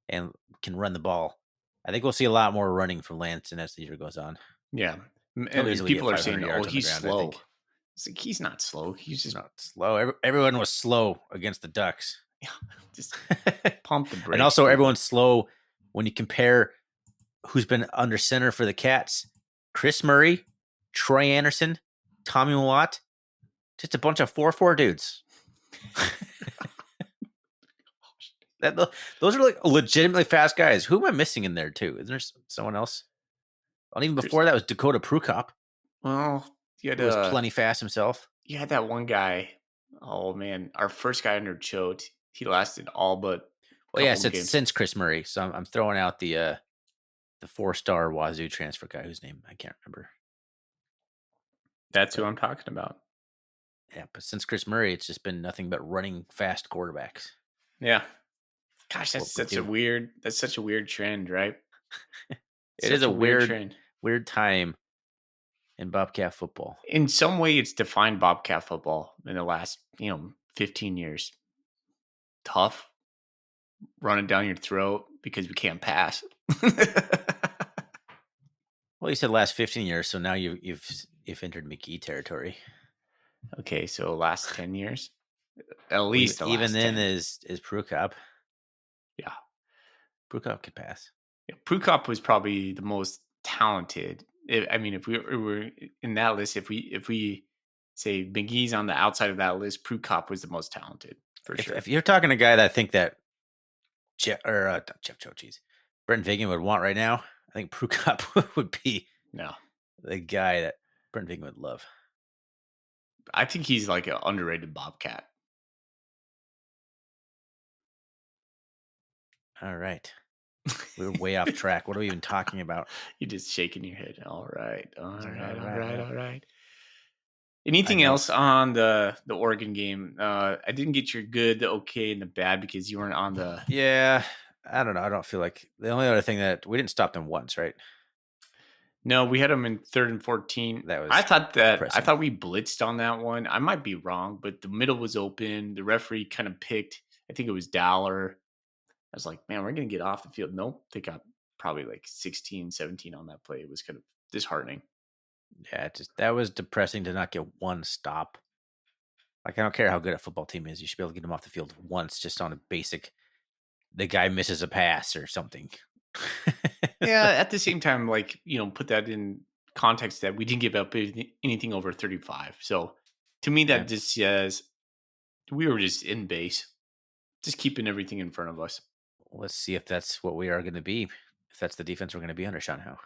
and can run the ball. I think we'll see a lot more running from Lamson as the year goes on. Yeah. He'll And easily people get are saying, 500 yards on the he's ground, I slow. think. It's like, he's not slow. He's just Not slow. Everyone was slow against the Ducks. just pump the brakes. And also, everyone's slow when you compare who's been under center for the Cats. Chris Murray, Troy Anderson, Tommy Watt. Just a bunch of 4'4" dudes. Those are like legitimately fast guys. Who am I missing in there, too? Isn't there someone else? Well, even before that was Dakota Prukop. Well, you had Who was plenty fast himself. You had that one guy. Oh man, our first guy under Choate. He lasted all but. Well, yeah, since Chris Murray. So I'm throwing out the 4-star Wazoo transfer guy whose name I can't remember. That's who I'm talking about. Yeah, but since Chris Murray, it's just been nothing but running fast quarterbacks. Yeah. Gosh, that's such a weird trend, right? It is a weird time in Bobcat football. In some way, it's defined Bobcat football in the last, 15 years. Tough, running down your throat because we can't pass. Well, you said last 15 years, so now you've entered McGee territory. Okay, so last 10 years, at least. Even then is Prukop. Yeah, Prukop could pass. Yeah, Prukop was probably the most talented If we were in that list, if we say McGee's on the outside of that list, Prukop was the most talented for sure. If you're talking to a guy that I think that Jeff Chochi's Brent Vigen would want right now, I think Prukop would be the guy that Brent Vigen would love. I think he's like an underrated Bobcat. All right. We're way off track. What are we even talking about? You're just shaking your head. All right. Right. Anything else on the Oregon game? I didn't get your good, the okay, and the bad because you weren't on the. Yeah, I don't know. I don't feel like the only other thing that we didn't stop them once, right? No, we had them in 3rd and 14. That was. I thought depressing. we blitzed on that one. I might be wrong, but the middle was open. The referee kind of picked. I think it was Dollar. I was like, man, we're gonna get off the field. Nope, they got probably like 16, 17 on that play. It was kind of disheartening. Yeah, that was depressing to not get one stop. Like, I don't care how good a football team is. You should be able to get them off the field once just on a basic, the guy misses a pass or something. Yeah, at the same time, like, put that in context that we didn't give up anything over 35. So to me, that just says we were just in base, just keeping everything in front of us. Let's see if that's what we are going to be. If that's the defense we're going to be under Sean Howe.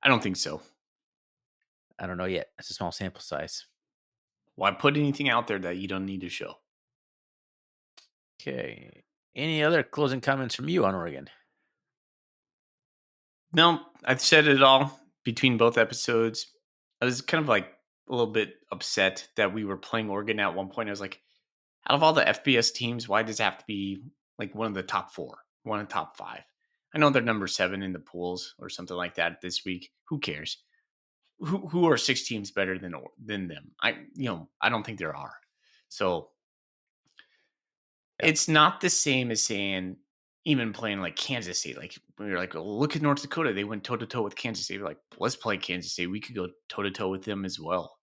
I don't think so. I don't know yet. It's a small sample size. Why put anything out there that you don't need to show? Okay. Any other closing comments from you on Oregon? No, I've said it all between both episodes. I was kind of like a little bit upset that we were playing Oregon at one point. I was like, out of all the FBS teams, why does it have to be like one of the top 4, one of the top 5? I know they're number 7 in the pools or something like that this week. Who cares? Who are 6 teams better than them? I don't think there are. So it's not the same as saying even playing like Kansas State. Like when you're like, oh, look at North Dakota, they went toe to toe with Kansas State. We're like, let's play Kansas State. We could go toe to toe with them as well.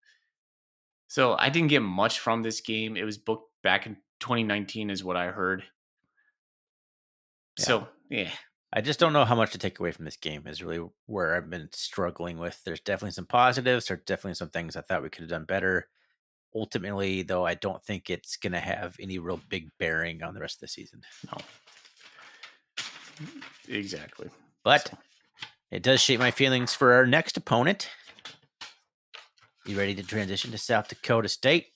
So I didn't get much from this game. It was booked back in 2019, is what I heard. Yeah. So yeah. I just don't know how much to take away from this game is really where I've been struggling with. There's definitely some positives. There's definitely some things I thought we could have done better. Ultimately, though, I don't think it's going to have any real big bearing on the rest of the season. No. Exactly. But it does shape my feelings for our next opponent. You ready to transition to South Dakota State?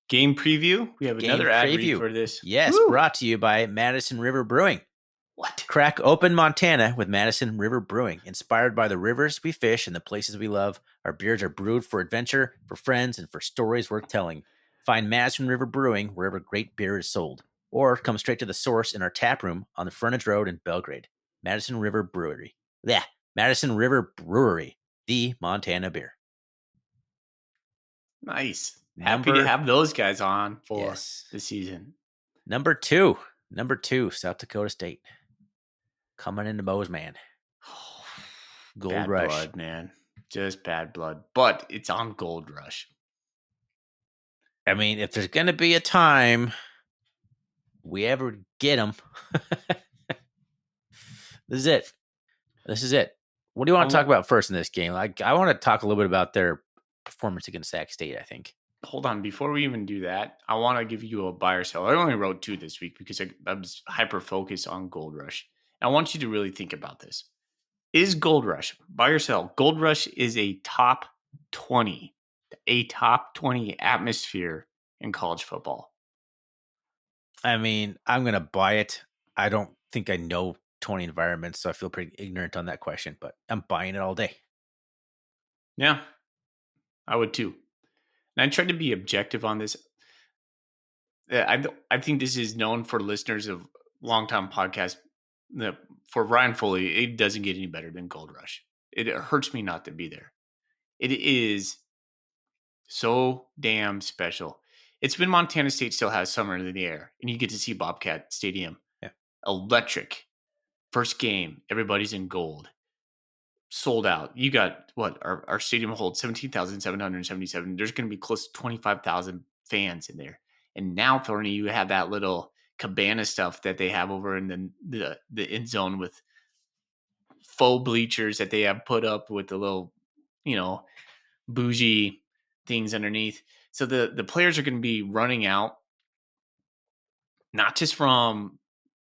Game preview? We have another ad read for this. Yes, Woo! Brought to you by Madison River Brewing. What? Crack open Montana with Madison River Brewing. Inspired by the rivers we fish and the places we love, our beers are brewed for adventure, for friends, and for stories worth telling. Find Madison River Brewing wherever great beer is sold, or come straight to the source in our tap room on the Frontage Road in Belgrade. Madison River Brewery. Yeah, Madison River Brewery, the Montana beer. Nice. Happy to have those guys on for the season. Number two, South Dakota State. Coming into Bozeman. Gold bad Rush. Blood, man. Just bad blood. But it's on Gold Rush. I mean, if there's going to be a time we ever get them, this is it. What do you want to talk about first in this game? I want to talk a little bit about their performance against Sac State, I think. Hold on. Before we even do that, I want to give you a buy or sell. I only wrote 2 this week because I was hyper-focused on Gold Rush. I want you to really think about this. Is Gold Rush, buy or sell? Gold Rush is a top 20 atmosphere in college football. I mean, I'm going to buy it. I don't think I know 20 environments, so I feel pretty ignorant on that question, but I'm buying it all day. Yeah, I would too. And I tried to be objective on this. I think this is known for listeners of longtime podcasts. For Ryan Foley, it doesn't get any better than Gold Rush. It hurts me not to be there. It is so damn special. It's when Montana State still has summer in the air, and you get to see Bobcat Stadium. Yeah. Electric. First game, everybody's in gold. Sold out. You got what? Our stadium holds 17,777. There's going to be close to 25,000 fans in there. And now, Thorny, you have that little cabana stuff that they have over in the end zone with faux bleachers that they have put up with the little bougie things underneath. So the players are going to be running out, not just from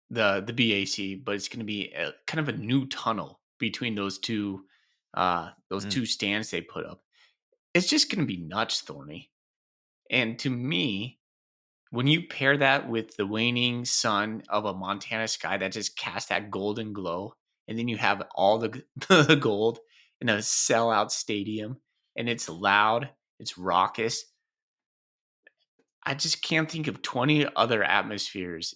the BAC, but it's going to be kind of a new tunnel between those two stands they put up. It's just going to be nuts, Thorny. And to me, when you pair that with the waning sun of a Montana sky that just casts that golden glow, and then you have all the gold in a sellout stadium, and it's loud, it's raucous. I just can't think of 20 other atmospheres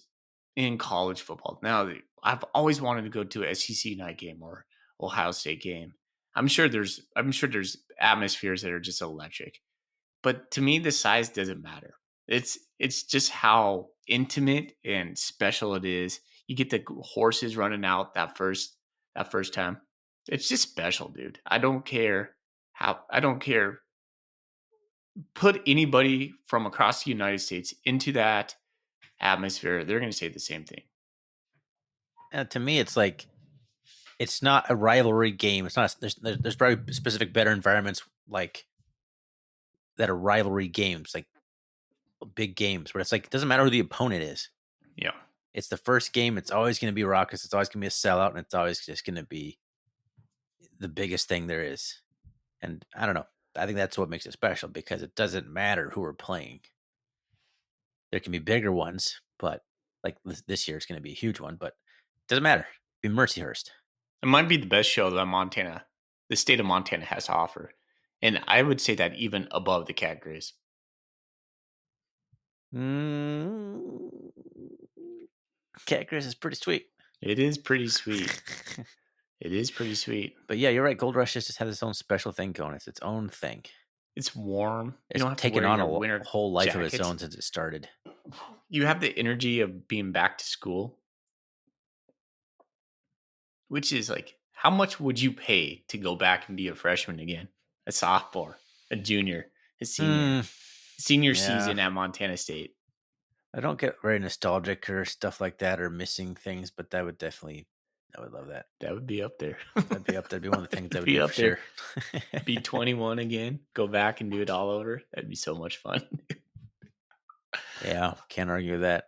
in college football. Now, I've always wanted to go to a SEC night game or Ohio State game. I'm sure there's atmospheres that are just electric. But to me, the size doesn't matter. It's just how intimate and special it is. You get the horses running out that first time. It's just special, dude. I don't care. Put anybody from across the United States into that atmosphere, they're going to say the same thing. To me, it's like it's not a rivalry game. It's not. There's probably specific better environments like that are rivalry games, like big games, where it's like it doesn't matter who the opponent is. Yeah, it's the first game. It's always going to be raucous. It's always going to be a sellout, and it's always just going to be the biggest thing there is. And I don't know. I think that's what makes it special because it doesn't matter who we're playing. There can be bigger ones, but like this year, it's going to be a huge one. But it doesn't matter. It'll be Mercyhurst. It might be the best show that the state of Montana has to offer. And I would say that even above the Cat Grizz. Cat Grizz is pretty sweet. It is pretty sweet. It is pretty sweet. But yeah, you're right. Gold Rush just has its own special thing going. It's its own thing. It's warm. It's taken on a whole life of its own since it started. You have the energy of being back to school, which is like, how much would you pay to go back and be a freshman again? A sophomore, a junior, a senior. Senior season at Montana State. I don't get very nostalgic or stuff like that or missing things, but I would love that. That would be up there. That'd be up there. That'd be one of the things that would be up there. Sure. Be 21 again. Go back and do it all over. That'd be so much fun. Yeah, can't argue with that.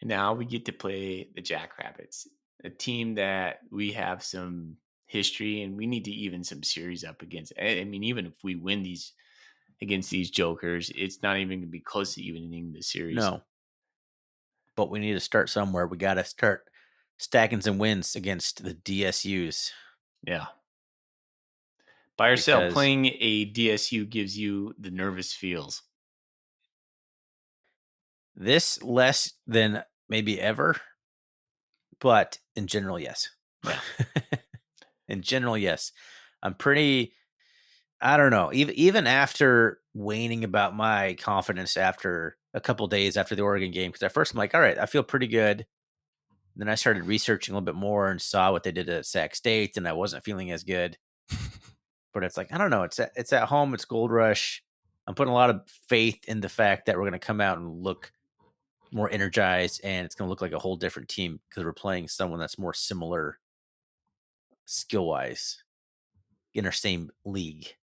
And now we get to play the Jackrabbits, a team that we have some history and we need to even some series up against. I mean, even if we win these against these jokers, it's not even going to be close to evening the series. No. But we need to start somewhere. We got to start stacking some wins against the DSUs. Yeah. By yourself, playing a DSU gives you the nervous feels. This less than maybe ever, but in general, yes. Yeah. In general, yes. I'm pretty, I don't know, even after waning about my confidence after a couple days after the Oregon game, because at first I'm like, all right, I feel pretty good. Then I started researching a little bit more and saw what they did at Sac State, and I wasn't feeling as good. But it's like, I don't know. It's at home. It's Gold Rush. I'm putting a lot of faith in the fact that we're going to come out and look more energized, and it's going to look like a whole different team because we're playing someone that's more similar skill-wise in our same league.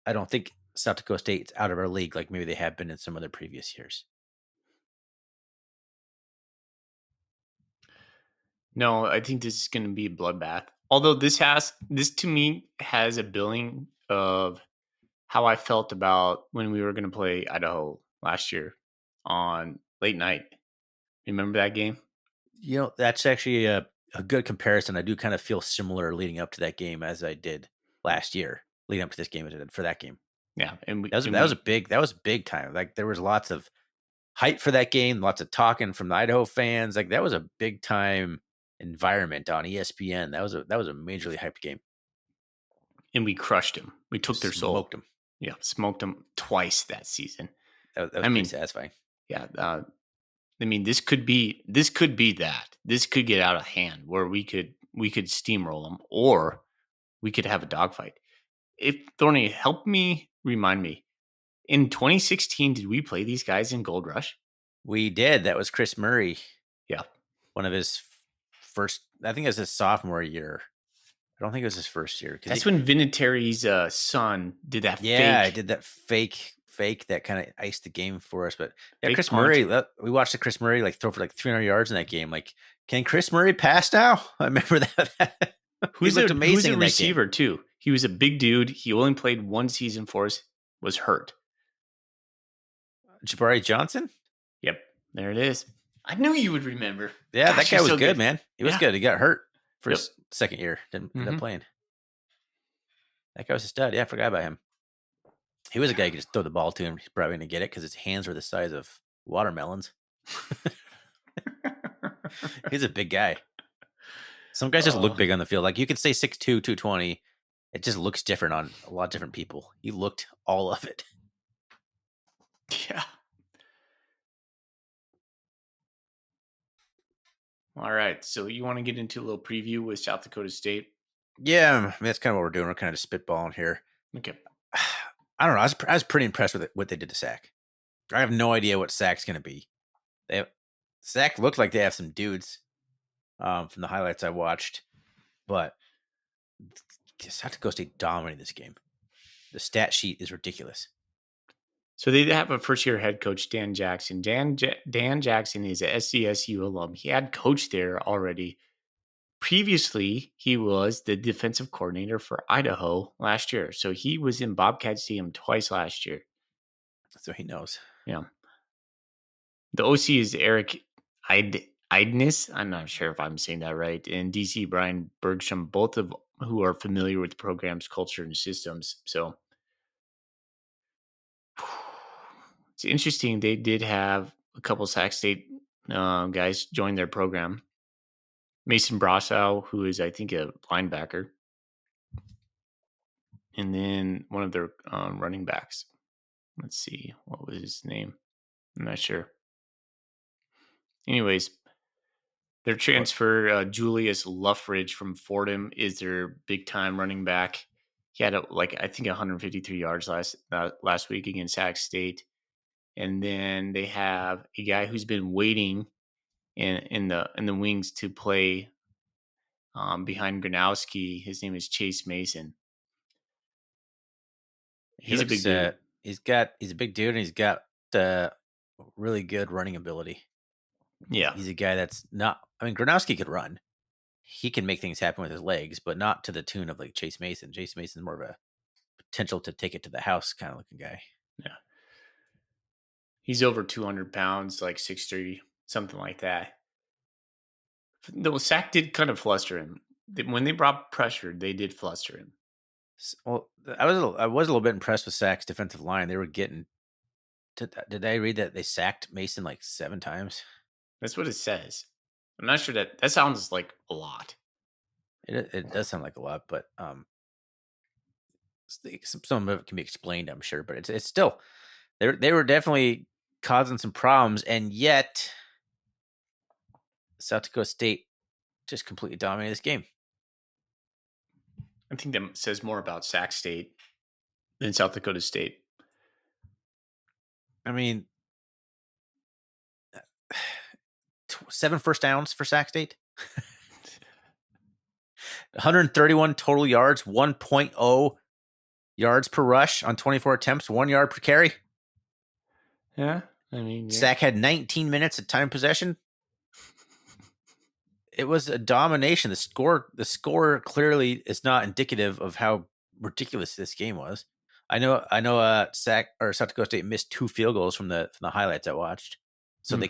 I don't think South Dakota State's out of our league like maybe they have been in some other previous years. No, I think this is going to be a bloodbath. Although this to me has a billing of how I felt about when we were going to play Idaho last year on late night. Remember that game? You know, that's actually a good comparison. I do kind of feel similar leading up to that game as I did last year, leading up to this game as I did for that game. Yeah, and that was big time. Like there was lots of hype for that game, lots of talking from the Idaho fans. Like that was a big time environment on ESPN. That was a majorly hyped game. And we crushed them. We took their soul. Smoked them. Yeah, smoked them twice that season. That was pretty satisfying. Yeah, I mean, this could be that. This could get out of hand where we could steamroll them, or we could have a dogfight. If Thorny, remind me, in 2016, did we play these guys in Gold Rush? We did. That was Chris Murray. Yeah, one of his first. I think it was his sophomore year. I don't think it was his first year. That's when Vinatieri's son did that Yeah, I fake. did that fake that kind of iced the game for us. But yeah, Fake Chris punt. Murray, we watched the Chris Murray throw for 300 yards in that game. Can Chris Murray pass now? I remember that. He looked amazing in that receiver game. too. He was a big dude. He only played one season for us. Was hurt. Jabari Johnson? Yep, there it is. I knew you would remember. Yeah, Gosh, that guy you're was so good, man. He was good. He got hurt for his second year. Didn't end up playing. That guy was a stud. Yeah, I forgot about him. He was a guy you could just throw the ball to him. He's probably going to get it because his hands were the size of watermelons. He's a big guy. Some guys just look big on the field. You could say 6'2", 220. It just looks different on a lot of different people. He looked all of it. Yeah. All right. So you want to get into a little preview with South Dakota State? Yeah, I mean, that's kind of what we're doing. We're kind of just spitballing here. Okay. I don't know. I was pretty impressed with what they did to Sac. I have no idea what Sac's going to be. Sac looked like they have some dudes from the highlights I watched, but South Dakota State dominated this game. The stat sheet is ridiculous. So they have a first-year head coach, Dan Jackson. Dan Jackson is a SDSU alum. He had coached there already. Previously, he was the defensive coordinator for Idaho last year. So he was in Bobcat Stadium twice last year. So he knows. Yeah. The OC is Eric Eidness. I'm not sure if I'm saying that right. And DC Brian Bergstrom, both of who are familiar with the program's culture and systems. So it's interesting. They did have a couple Sac State guys join their program. Mason Brossow, who is, I think, a linebacker. And then one of their running backs. Let's see. What was his name? I'm not sure. Anyways, their transfer, Julius Luffridge from Fordham, is their big-time running back. He had, I think, 153 yards last week against Sac State. And then they have a guy who's been waiting in the wings to play behind Gronowski. His name is Chase Mason. He's a big dude. He's a big dude, and he's got really good running ability. Yeah. He's a guy that's not. I mean, Gronowski could run. He can make things happen with his legs, but not to the tune of Chase Mason. Chase Mason's more of a potential to take it to the house kind of looking guy. Yeah. He's over 200 pounds, 6'3", something like that. The Sac did kind of fluster him. When they brought pressure, they did fluster him. Well, I was a little bit impressed with Sac's defensive line. They were getting. Did I read that they sacked Mason 7 times? That's what it says. I'm not sure that sounds like a lot. It does sound like a lot, but some of it can be explained, I'm sure. But it's still they were definitely causing some problems, and yet South Dakota State just completely dominated this game. I think that says more about Sac State than South Dakota State. I mean, 7 first downs for Sac State. 131 total yards, 1.0 yards per rush on 24 attempts, 1 yard per carry. Yeah, I mean, Sac had 19 minutes of time possession. It was a domination. The score clearly is not indicative of how ridiculous this game was. I know. South Dakota State missed 2 field goals from the highlights I watched. So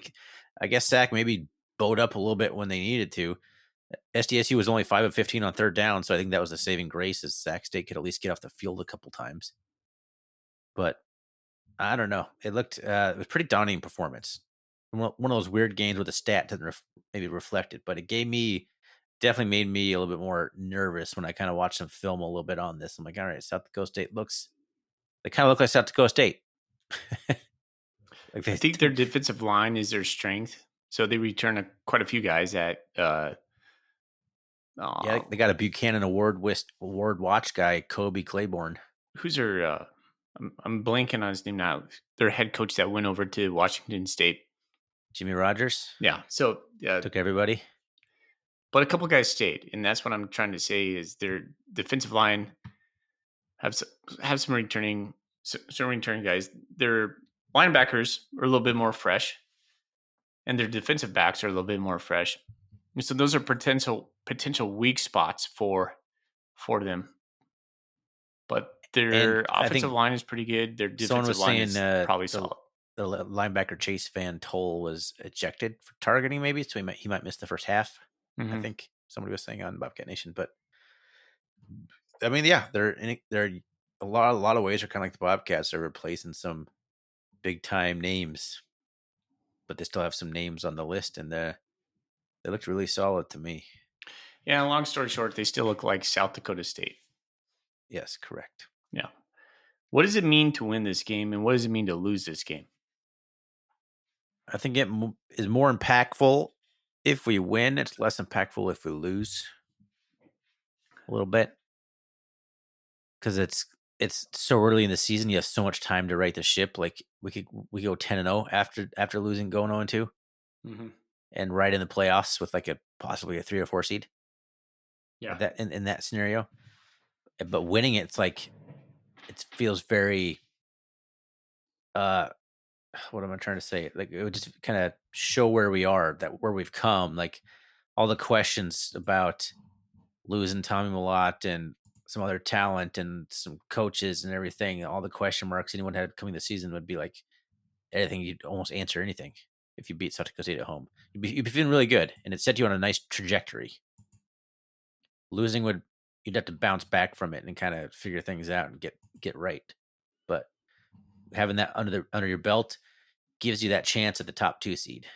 I guess Sac maybe bowed up a little bit when they needed to. SDSU was only 5 of 15 on third down, so I think that was the saving grace. As Sac State could at least get off the field a couple times. But I don't know. It was a pretty daunting performance. One of those weird games where the stat doesn't maybe reflect it, but it definitely made me a little bit more nervous when I kind of watched some film a little bit on this. I'm like, all right, South Dakota State they kind of look like South Dakota State. I think their defensive line is their strength. So they return quite a few guys that. Yeah, they got a Buchanan Award watch guy, Kobe Claiborne. Who's their? I'm blanking on his name now. Their head coach that went over to Washington State. Jimmy Rogers. Yeah. So took everybody. but a couple guys stayed, and that's what I'm trying to say is their defensive line have some returning guys. Their linebackers are a little bit more fresh, and their defensive backs are a little bit more fresh. And so those are potential weak spots for them. But their And I offensive think line is pretty good. Their someone defensive was line saying is probably the solid. linebacker Chase Van Toll was ejected for targeting, maybe, so he might miss the first half. I think somebody was saying on Bobcat Nation, but I mean, yeah, they're a lot of ways are kind of like the Bobcats. They're replacing some big time names, but they still have some names on the list, and they looked really solid to me. Yeah, long story short, they still look like South Dakota State. Yes, correct. Yeah. What does it mean to win this game, and what does it mean to lose this game? I think it is more impactful if we win. It's less impactful if we lose a little bit, because it's so early in the season. You have so much time to right the ship. Like we go 10-0 after losing, going 0-2, and right in the playoffs with like possibly a 3 or 4 seed. Yeah. That in that scenario, but winning it, it's like it feels very. What am I trying to say? Like it would just kind of show where we are, where we've come. Like all the questions about losing Tommy Millott and some other talent and some coaches and everything, all the question marks anyone had coming this season would be like anything. You'd almost answer anything if you beat South Dakota State at home. You'd be feeling really good, and it set you on a nice trajectory. Losing you'd have to bounce back from it and kind of figure things out and get right. But having that under your belt gives you that chance at the top 2 seed.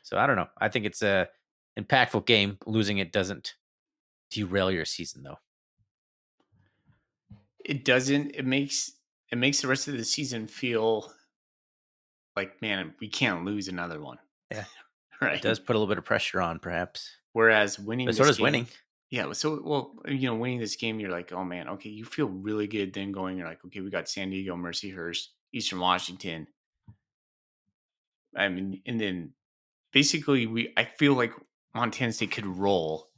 So I don't know. I think it's a impactful game. Losing it doesn't derail your season, though. It doesn't. It makes the rest of the season feel like, man, we can't lose another one. Yeah, right. It does put a little bit of pressure on, perhaps. Whereas winning, but so does winning. Yeah. So, winning this game, you're like, oh man, okay, you feel really good. Then you're like, okay, we got San Diego, Mercyhurst, Eastern Washington. I mean, and then basically I feel like Montana State could roll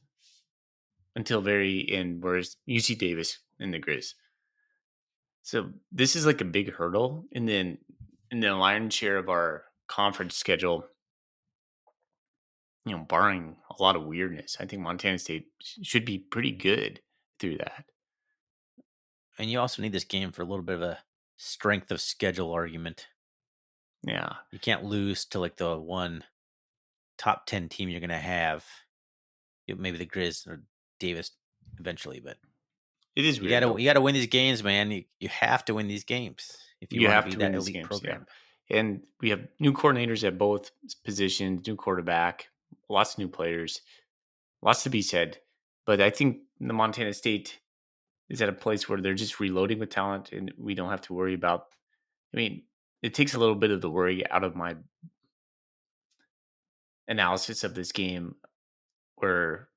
until very end, whereas UC Davis and the Grizz. So this is like a big hurdle, and then in the lion's share of our conference schedule, barring a lot of weirdness, I think Montana State should be pretty good through that. And you also need this game for a little bit of a strength of schedule argument. Yeah. You can't lose to like the one top 10 team you're going to have. Maybe the Grizz or Davis eventually, but it is weird. You got to win these games, man. You have to win these games if you want to be that elite program. Yeah. And we have new coordinators at both positions, new quarterback, lots of new players, lots to be said. But I think the Montana State is at a place where they're just reloading with talent, and we don't have to worry about. I mean, it takes a little bit of the worry out of my analysis of this game, where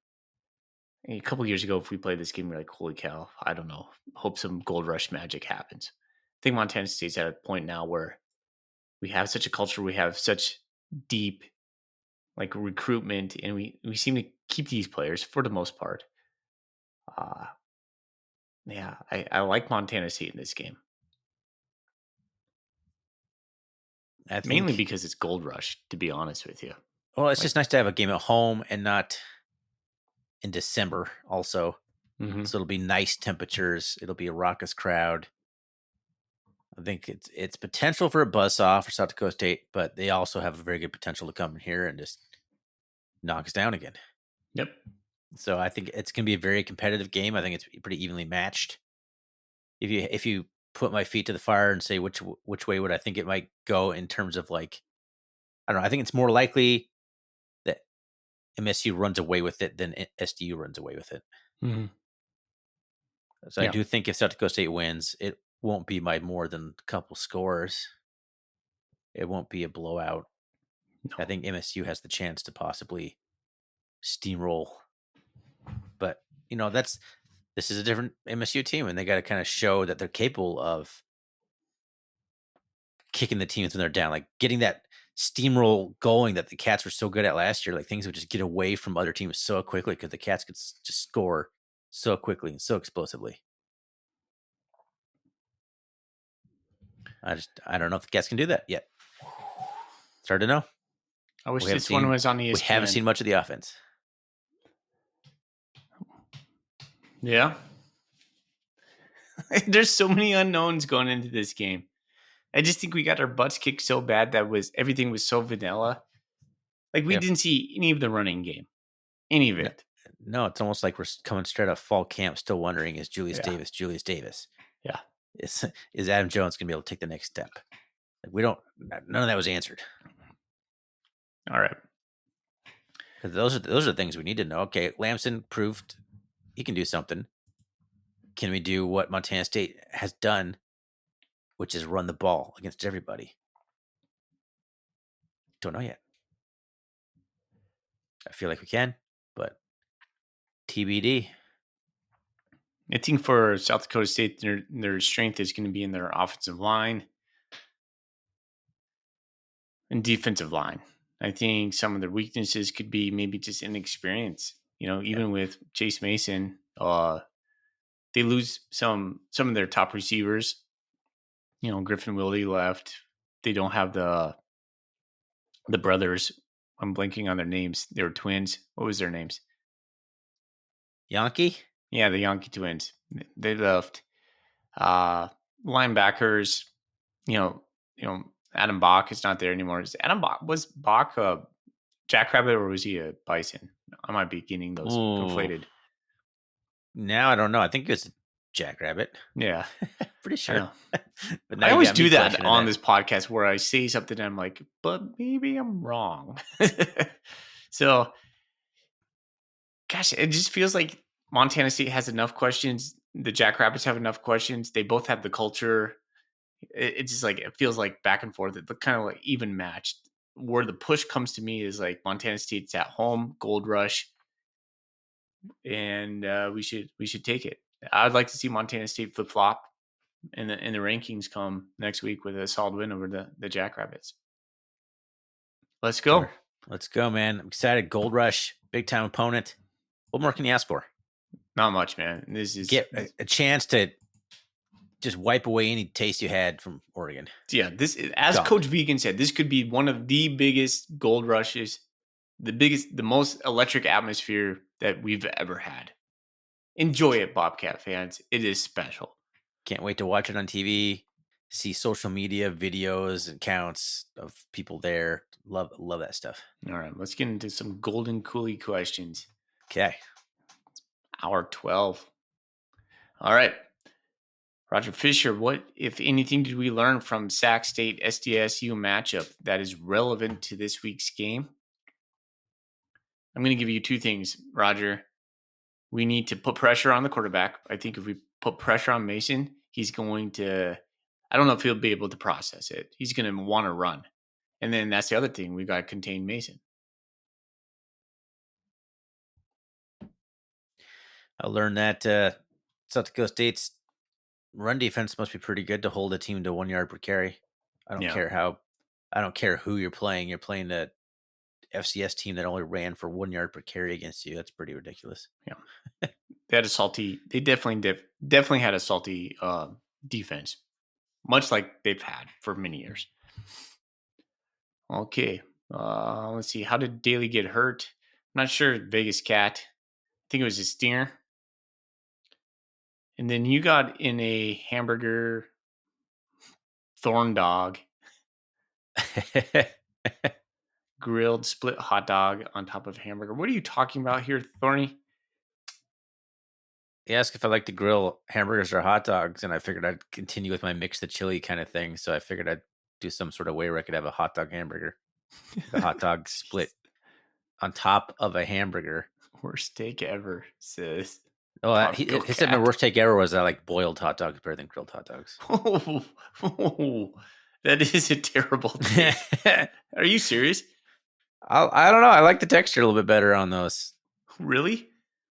a couple of years ago, if we played this game, we're like, holy cow, I don't know. Hope some Gold Rush magic happens. I think Montana State's at a point now where we have such a culture, we have such deep recruitment, and we seem to keep these players for the most part. Yeah, I like Montana State in this game. I think, mainly because it's Gold Rush, to be honest with you. Well, it's just nice to have a game at home and not in December also. So it'll be nice temperatures. It'll be a raucous crowd. I think it's potential for a buzzsaw for South Dakota State, but they also have a very good potential to come in here and just knock us down again. Yep. So I think it's going to be a very competitive game. I think it's pretty evenly matched. If you put my feet to the fire and say which way would I think it might go in terms of I don't know. I think it's more likely that MSU runs away with it than SDU runs away with it. So I do think if South Dakota State wins, it won't be by more than a couple scores. It won't be a blowout. No. I think MSU has the chance to possibly steamroll. But, this is a different MSU team, and they got to kind of show that they're capable of kicking the teams when they're down, like getting that steamroll going that the Cats were so good at last year. Like things would just get away from other teams so quickly because the Cats could just score so quickly and so explosively. I don't know if the Cats can do that yet. It's hard to know. I wish this one was on ESPN. We haven't seen much of the offense. Yeah. There's so many unknowns going into this game. I just think we got our butts kicked so bad that everything was so vanilla. Like we didn't see any of the running game. Any of it. No, it's almost like we're coming straight out of fall camp still wondering, is Julius Davis Julius Davis? Yeah. Is Adam Jones going to be able to take the next step? Like none of that was answered. All right. Because those are the things we need to know. Okay, Lamson proved he can do something. Can we do what Montana State has done, which is run the ball against everybody? Don't know yet. I feel like we can, but TBD. I think for South Dakota State, their strength is going to be in their offensive line and defensive line. I think some of their weaknesses could be maybe just inexperience. Even with Chase Mason, they lose some of their top receivers. Griffin Wilde left. They don't have the brothers. I'm blanking on their names. They were twins. What was their names? Yankee? Yeah, the Yankee twins. They left. Linebackers, Adam Bach is not there anymore. Was Bach a jackrabbit or was he a bison? I might be getting those conflated. Now I don't know. I think it's a jackrabbit. Yeah. Pretty sure. But I always do that on this podcast where I say something and I'm like, but maybe I'm wrong. So, gosh, it just feels like Montana State has enough questions. The Jackrabbits have enough questions. They both have the culture. It's just like, it feels like back and forth. It's kind of like even matched. Where the push comes to me is like Montana State's at home, gold rush. And we should take it. I'd like to see Montana State flip flop and the rankings come next week with a solid win over the Jackrabbits. Let's go. Sure. Let's go, man. I'm excited. Gold rush, big time opponent. What more can you ask for? Not much, man. This is get a chance to just wipe away any taste you had from Oregon. Yeah, this, as Coach Vegan said, this could be one of the biggest gold rushes, the most electric atmosphere that we've ever had. Enjoy it, Bobcat fans. It is special. Can't wait to watch it on TV, see social media videos and counts of people there. Love that stuff. All right, let's get into some Golden Coolie questions. Okay. Hour 12. All right. Roger Fisher, what, if anything, did we learn from Sac State SDSU matchup that is relevant to this week's game? I'm going to give you two things, Roger. We need to put pressure on the quarterback. I think if we put pressure on Mason, he's going to, I don't know if he'll be able to process it. He's going to want to run. And then that's the other thing. We got to contain Mason. I learned that South Dakota State's run defense must be pretty good to hold a team to 1 yard per carry. I don't care who you're playing. You're playing the FCS team that only ran for 1 yard per carry against you. That's pretty ridiculous. Yeah. They definitely had a salty defense, much like they've had for many years. Okay. Let's see. How did Daly get hurt? I'm not sure. Vegas Cat. I think it was a stinger. And then you got in a hamburger thorn dog, grilled split hot dog on top of hamburger. What are you talking about here, Thorny? He asked if I like to grill hamburgers or hot dogs, and I figured I'd continue with my mix the chili kind of thing. So I figured I'd do some sort of way where I could have a hot dog hamburger, the hot dog split on top of a hamburger. Worst take ever, sis. Oh, he said my worst take ever was I like boiled hot dogs better than grilled hot dogs. That is a terrible thing. Are you serious? I don't know. I like the texture a little bit better on those. Really?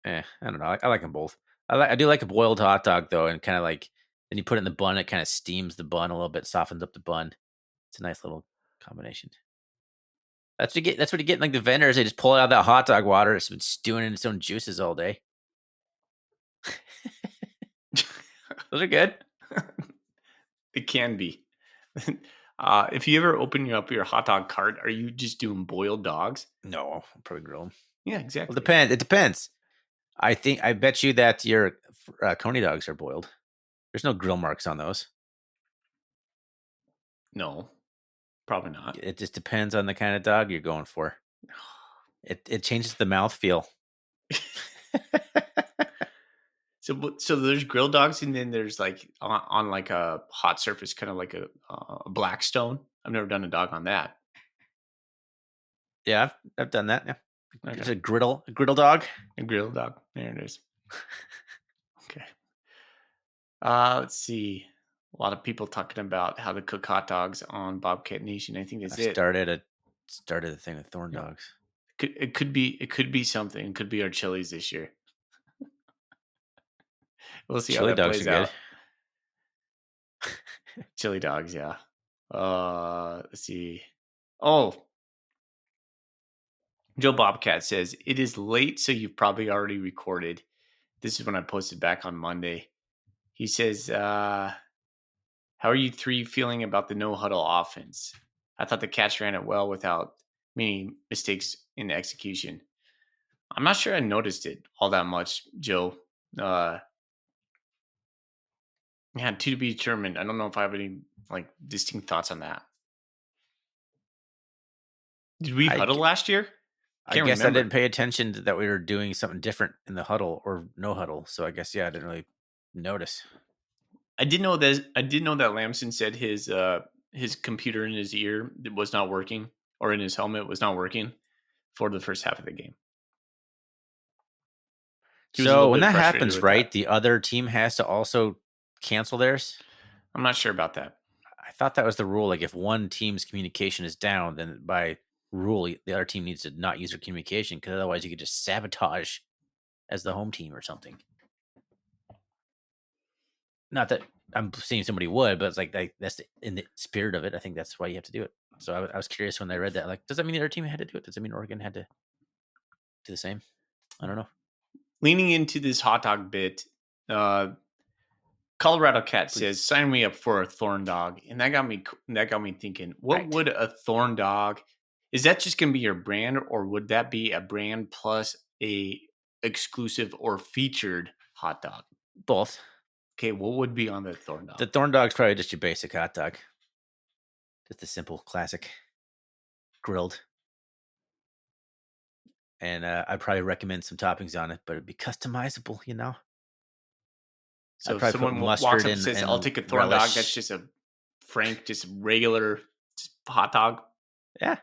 I don't know. I like them both. I do like a boiled hot dog though, and kind of like then you put it in the bun. It kind of steams the bun a little bit, softens up the bun. It's a nice little combination. That's what you get. That's what you get in like the vendors. They just pull it out of that hot dog water. It's been stewing in its own juices all day. Those are good. It can be. If you ever open up your hot dog cart, are you just doing boiled dogs? No, I'll probably grill them. Yeah, exactly. Well, it depends. I bet you that your coney dogs are boiled. There's no grill marks on those. No, probably not. It just depends on the kind of dog you're going for. It changes the mouthfeel. So there's grill dogs, and then there's like on like a hot surface, kind of like a black stone. I've never done a dog on that. Yeah, I've done that. Yeah, Okay. It's a griddle dog. A grill dog. There it is. Okay. Let's see. A lot of people talking about how to cook hot dogs on Bobcat Nation. I think that's I it. started a thing with thorn dogs. It could be something. It could be our chilies this year. We'll see Chili how that dogs plays are out. Chili dogs, yeah. Let's see. Oh, Joe Bobcat says it is late, so you've probably already recorded. This is when I posted back on Monday. He says, "How are you three feeling about the no huddle offense? I thought the Cats ran it well without many mistakes in execution. I'm not sure I noticed it all that much, Joe. Yeah, to be determined. I don't know if I have any like distinct thoughts on that. Did we huddle last year? I guess I didn't pay attention to that we were doing something different in the huddle or no huddle. So I guess I didn't really notice. I did know that Lamson said his computer in his ear was not working, or in his helmet was not working for the first half of the game. So when that happens, right, the other team has to also cancel theirs? I'm not sure about that. I thought that was the rule. Like if one team's communication is down, then by rule, the other team needs to not use their communication, because otherwise you could just sabotage as the home team or something. Not that I'm saying somebody would, but it's like that's in the spirit of it. I think that's why you have to do it. So I was curious when I read that. Like, does that mean the other team had to do it? Does that mean Oregon had to do the same? I don't know. Leaning into this hot dog bit, Colorado Cat says, "Sign me up for a thorn dog," and that got me thinking. What would a thorn dog? Is that just going to be your brand, or would that be a brand plus a exclusive or featured hot dog? Both. Okay, what would be on the thorn dog? The thorn dog's probably just your basic hot dog, just a simple classic grilled. And I'd probably recommend some toppings on it, but it'd be customizable, you know. So if someone walks up and says, "I'll take a thorn dog," that's just a frank, just regular hot dog. Yeah,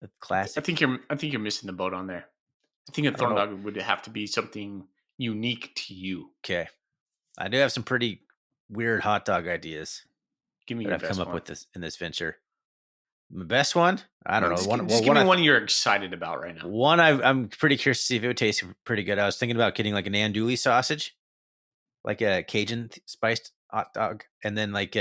that's classic. I think you're missing the boat on there. I think a thorn dog would have to be something unique to you. Okay, I do have some pretty weird hot dog ideas. Give me that your I've best come up one. with this in this venture. My best one? I don't know. Just give me one you're excited about right now. One I'm pretty curious to see if it would taste pretty good. I was thinking about getting like an andouille sausage, like a Cajun spiced hot dog, and then like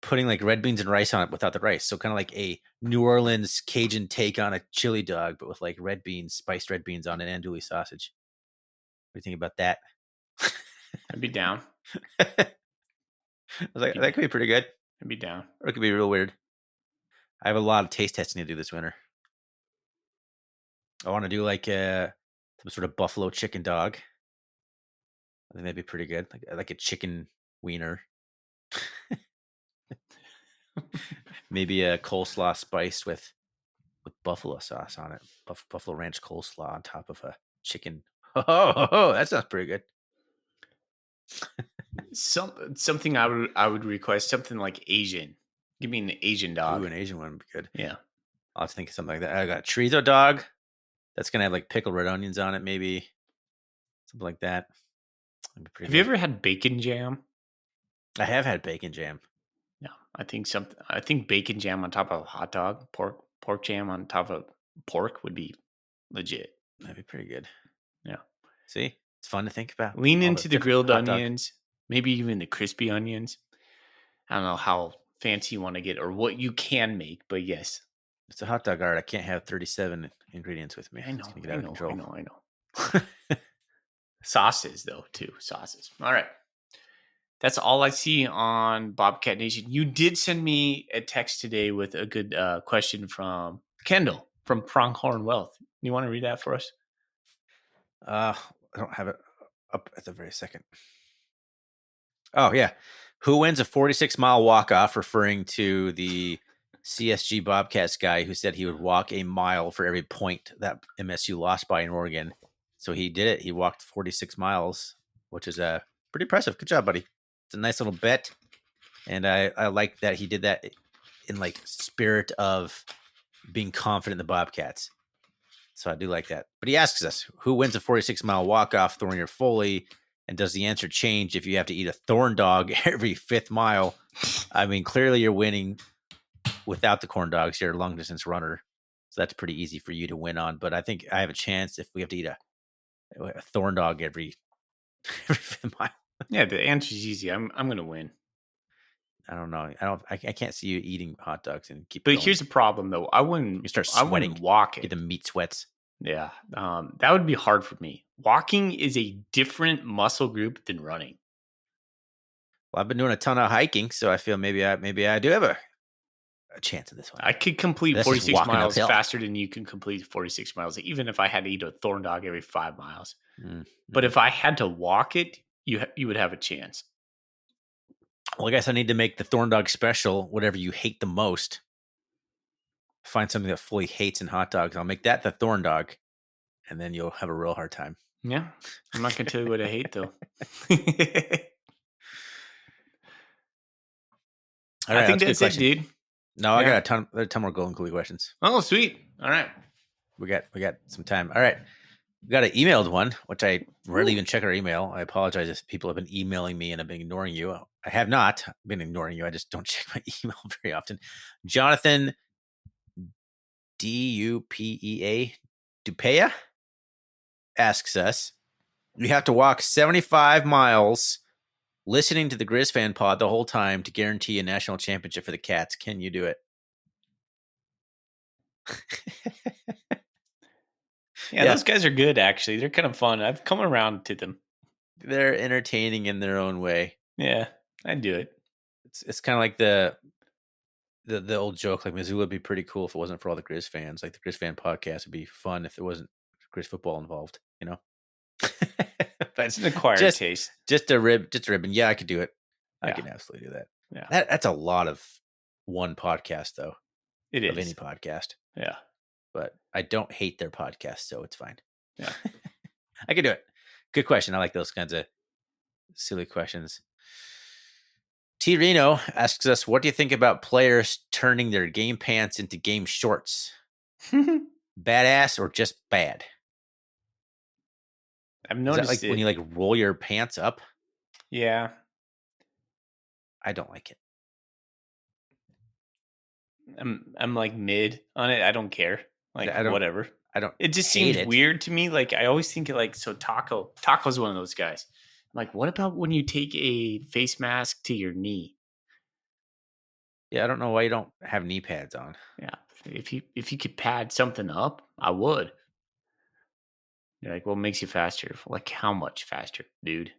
putting like red beans and rice on it without the rice. So kind of like a New Orleans Cajun take on a chili dog, but with like red beans, spiced red beans on an andouille sausage. What do you think about that? I'd be down. I was like, that could be pretty good. I'd be down. Or it could be real weird. I have a lot of taste testing to do this winter. I want to do like some sort of buffalo chicken dog. I think that'd be pretty good. Like a chicken wiener. Maybe a coleslaw spiced with buffalo sauce on it. Buffalo ranch coleslaw on top of a chicken. Oh, that sounds pretty good. Something I would request, something like Asian. Give me an Asian dog. Ooh, an Asian one would be good. Yeah. I'll have to think of something like that. I got chorizo dog. That's going to have like pickled red onions on it, maybe. Something like that. Have you ever had bacon jam? I have had bacon jam. Yeah, I think bacon jam on top of a hot dog, pork jam on top of pork would be legit. That'd be pretty good. Yeah. See? It's fun to think about. Lean into the grilled onions, maybe even the crispy onions. I don't know how fancy you want to get or what you can make, but yes, It's a hot dog art. I can't have 37 ingredients with me. I know. It's gonna get out of control. I know. Sauces, though, too. Sauces. All right. That's all I see on Bobcat Nation. You did send me a text today with a good question from Kendall from Pronghorn Wealth. You want to read that for us? I don't have it up at the very second. Oh, yeah. Who wins a 46-mile walk-off, referring to the CSG Bobcats guy who said he would walk a mile for every point that MSU lost by in Oregon. So he did it. He walked 46 miles, which is pretty impressive. Good job, buddy. It's a nice little bet. And I like that he did that in like spirit of being confident in the Bobcats. So I do like that. But he asks us, who wins a 46-mile walk-off, Thorny or Foley? And does the answer change if you have to eat a thorn dog every 5th mile? I mean, clearly you're winning without the corn dogs. You're a long-distance runner. So that's pretty easy for you to win on. But I think I have a chance if we have to eat a thorn dog every 5th mile. Yeah, the answer is easy. I'm going to win. I don't know. I can't see you eating hot dogs and keep But going. here's the problem, though. I wouldn't walk it. Get the meat sweats. Yeah, that would be hard for me. Walking is a different muscle group than running. Well, I've been doing a ton of hiking, so I feel maybe I do have a chance in this one. I could complete That's 46 miles uphill. faster than you can complete 46 miles, even if I had to eat a thorn dog every 5 miles. But if I had to walk it, you would have a chance. Well, I guess I need to make the thorn dog special, whatever you hate the most. Find something that fully hates in hot dogs. I'll make that the thorn dog, and then you'll have a real hard time. Yeah. I'm not going to tell you what I hate, though. All right, I think that's it, dude. No, I got a ton more golden coolie questions. Oh, sweet. All right. We got some time. All right. We got an emailed one, which I rarely even check our email. I apologize if people have been emailing me and I've been ignoring you. I have not been ignoring you. I just don't check my email very often. Jonathan Dupea asks us, we have to walk 75 miles listening to the Grizz Fan Pod the whole time to guarantee a national championship for the Cats. Can you do it? Yeah, those guys are good, actually. They're kind of fun. I've come around to them. They're entertaining in their own way. Yeah, I'd do it. It's kind of like the old joke, like Missoula would be pretty cool if it wasn't for all the Grizz fans. Like the Grizz Fan Podcast would be fun if there wasn't Grizz football involved, you know? That's an acquired taste. Just a ribbon. Yeah, I could do it. I can absolutely do that. Yeah. That's a lot of one podcast, though. It is. Of any podcast. Yeah. But I don't hate their podcast, so it's fine. Yeah. I can do it. Good question. I like those kinds of silly questions. T. Reno asks us, what do you think about players turning their game pants into game shorts? Badass or just bad? I've noticed Is that like when you like roll your pants up? Yeah. I don't like it. I'm like mid on it. I don't care. Like whatever. I don't. It just seems weird to me. Like I always think of like, so Taco's one of those guys. I'm like, what about when you take a face mask to your knee? Yeah, I don't know why you don't have knee pads on. Yeah, if you could pad something up, I would. You're like, what makes you faster? Like, how much faster, dude?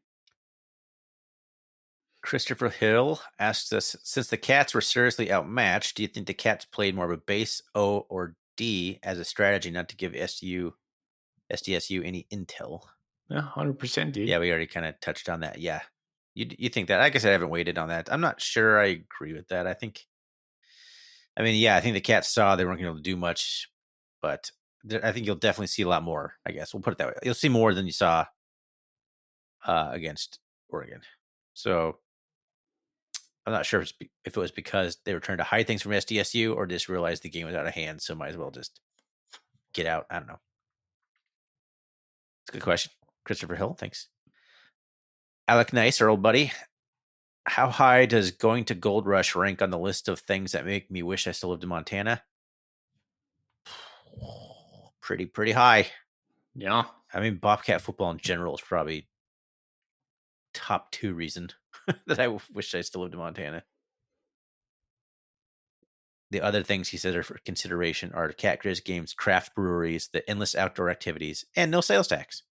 Christopher Hill asks us, since the Cats were seriously outmatched, do you think the Cats played more of a base O or D as a strategy not to give SDSU any intel? Yeah, 100%, dude. Yeah, we already kind of touched on that. Yeah. You think that? I guess I haven't waited on that. I'm not sure I agree with that. I think the Cats saw they weren't going to do much, but I think you'll definitely see a lot more, I guess. We'll put it that way. You'll see more than you saw against Oregon. So I'm not sure if it was because they were trying to hide things from SDSU or just realized the game was out of hand, so might as well just get out. I don't know. It's a good question. Christopher Hill, thanks. Alec Nice, our old buddy. How high does going to Gold Rush rank on the list of things that make me wish I still lived in Montana? Pretty high. Yeah. I mean, Bobcat football in general is probably top 2 reason that I wish I still lived in Montana. The other things he said are for consideration are Cat Grizz games, craft breweries, the endless outdoor activities, and no sales tax.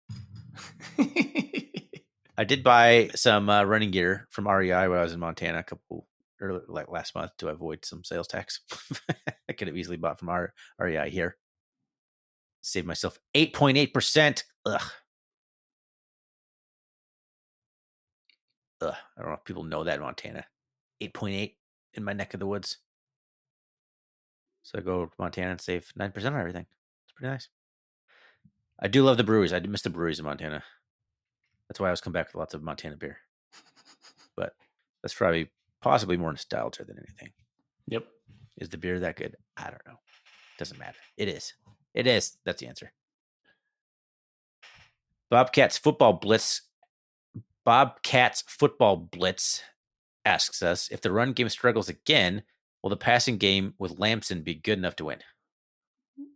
I did buy some running gear from REI when I was in Montana last month to avoid some sales tax. I could have easily bought from REI here. Saved myself 8.8%. Ugh. I don't know if people know that in Montana. 8.8 in my neck of the woods. So I go to Montana and save 9% on everything. It's pretty nice. I do love the breweries. I do miss the breweries in Montana. That's why I always come back with lots of Montana beer. But that's probably possibly more nostalgia than anything. Yep. Is the beer that good? I don't know. Doesn't matter. It is. It is. That's the answer. Bobcats Football Blitz asks us, if the run game struggles again, will the passing game with Lamson be good enough to win?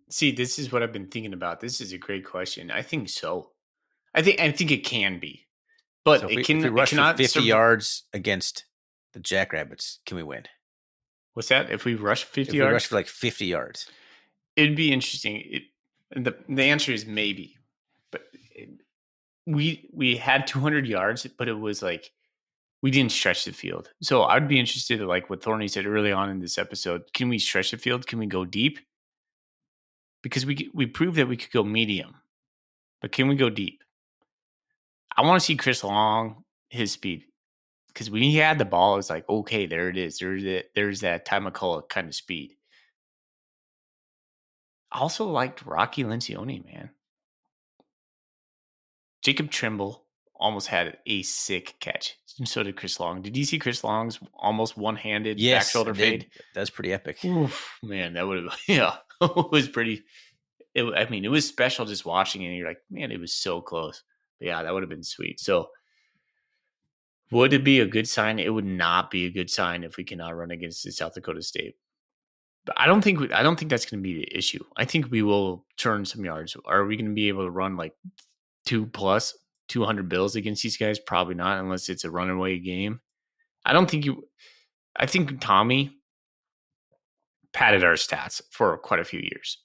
See, this is what I've been thinking about. This is a great question. I think so. I think it can be, but So if we rush for cannot 50 yards against the Jackrabbits, can we win? What's that? If we rush 50 If yards, we rush for like 50 yards, it'd be interesting. The answer is maybe, but we had 200 yards, but it was like we didn't stretch the field. So I'd be interested in like what Thorny said early on in this episode. Can we stretch the field? Can we go deep? Because we proved that we could go medium, but can we go deep? I want to see Chris Long, his speed. Because when he had the ball, it's like, okay, there it is. There's that Ty McCullough kind of speed. I also liked Rocky Lencioni, man. Jacob Trimble almost had a sick catch. And so did Chris Long. Did you see Chris Long's almost one-handed back shoulder fade? That's pretty epic. Oof, man, that would have, yeah. It was pretty, it was special just watching it. And you're like, man, it was so close. But yeah, that would have been sweet. So would it be a good sign? It would not be a good sign if we cannot run against the South Dakota State. But I don't think that's going to be the issue. I think we will turn some yards. Are we going to be able to run like 200 bills against these guys? Probably not, unless it's a runaway game. I think Tommy padded our stats for quite a few years.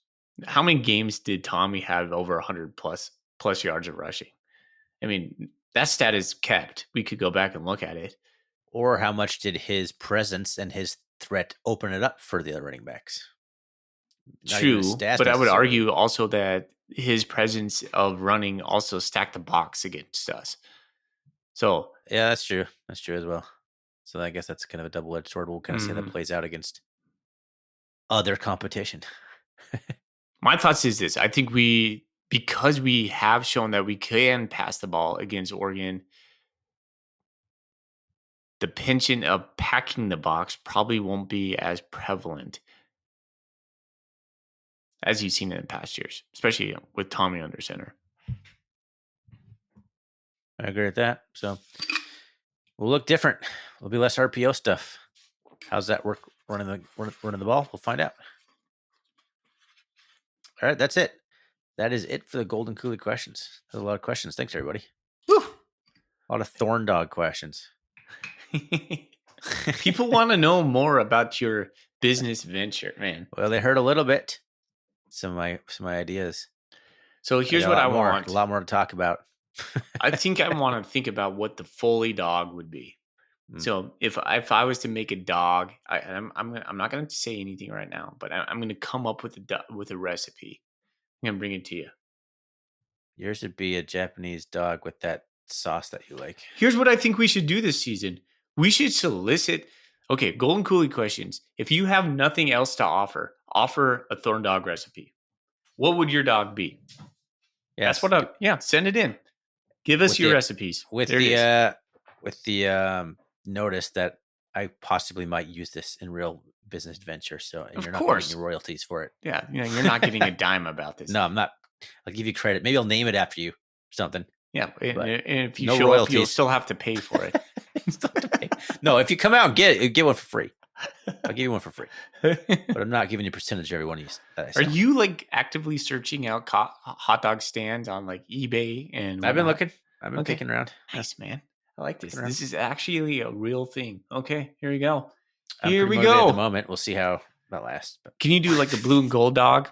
How many games did Tommy have over 100 plus yards of rushing? I mean, that stat is kept. We could go back and look at it. Or how much did his presence and his threat open it up for the other running backs? True, but I would argue also that his presence of running also stacked the box against us. So yeah, that's true. That's true as well. So I guess that's kind of a double-edged sword. We'll kind of see how that plays out against other competition. My thoughts is this. I think because we have shown that we can pass the ball against Oregon, the penchant of packing the box probably won't be as prevalent as you've seen in the past years, especially with Tommy under center. I agree with that. So we'll look different. There'll be less RPO stuff. How's that work running the ball? We'll find out. All right, that's it. That is it for the Golden Coolie questions. There's a lot of questions. Thanks, everybody. Woo! A lot of Thorn Dog questions. People want to know more about your business venture, man. Well, they heard a little bit. Some of my ideas. So here's what I want. A lot more to talk about. I think I want to think about what the Foley dog would be. So if I was to make a dog, I'm not going to say anything right now, but I'm going to come up with a recipe. I'm going to bring it to you. Yours would be a Japanese dog with that sauce that you like. Here's what I think we should do this season. We should solicit. Okay, Golden Coolie questions. If you have nothing else to offer a Thorn dog recipe. What would your dog be? Yes. That's what send it in. Give us your recipes. With the notice that I possibly might use this in real business venture. So you're not getting any royalties for it. Yeah, you're not getting a dime about this. No, I'm not. I'll give you credit. Maybe I'll name it after you or something. Yeah, and if you show up, you'll still have to pay for it. No, if you come out and get one for free. I'll give you one for free. But I'm not giving you a percentage of every one of these. Are you like actively searching out hot dog stands on like eBay? And I've been looking. I've been picking around. Nice, man. I like this. This is actually a real thing. Okay, here we go. Here we go. At the moment, we'll see how Not last, but Can you do like the blue and gold dog?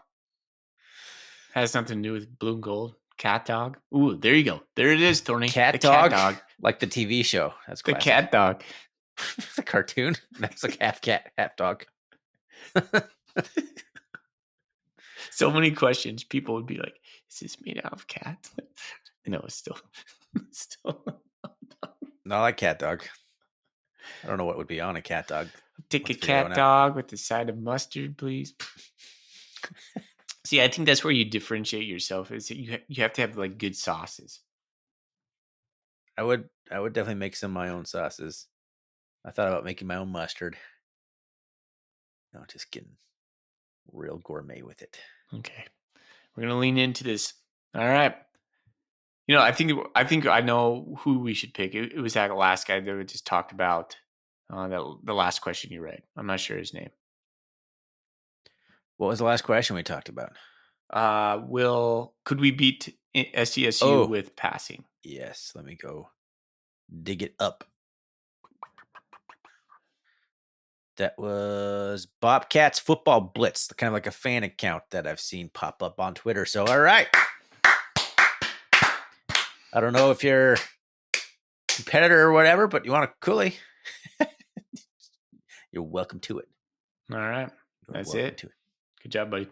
Has something to do with blue and gold. Cat dog. Ooh, there you go. There it is, Tony. cat the dog, cat dog. like the TV show. That's The classic. cat dog. The cartoon. That's like half cat, half dog. So many questions. People would be like, "Is this made out of cat?" No, it's still. Not like cat dog. I don't know what would be on a cat dog. Take a Let's figure that one cat out. dog with a side of mustard, please. See, I think that's where you differentiate yourself. Is that you have to have like good sauces. I would definitely make some of my own sauces. I thought about making my own mustard. No, just getting real gourmet with it. Okay, we're gonna lean into this. All right. I think I know who we should pick. It was that last guy that we just talked about. The last question you read. I'm not sure his name. What was the last question we talked about? Could we beat SDSU Oh. with passing? Yes, let me go dig it up. That was Bobcat's Football Blitz, kind of like a fan account that I've seen pop up on Twitter. So, all right. I don't know if you're a competitor or whatever, but you want a coolie, you're welcome to it. All right. You're That's welcome it. to it. Good job, buddy.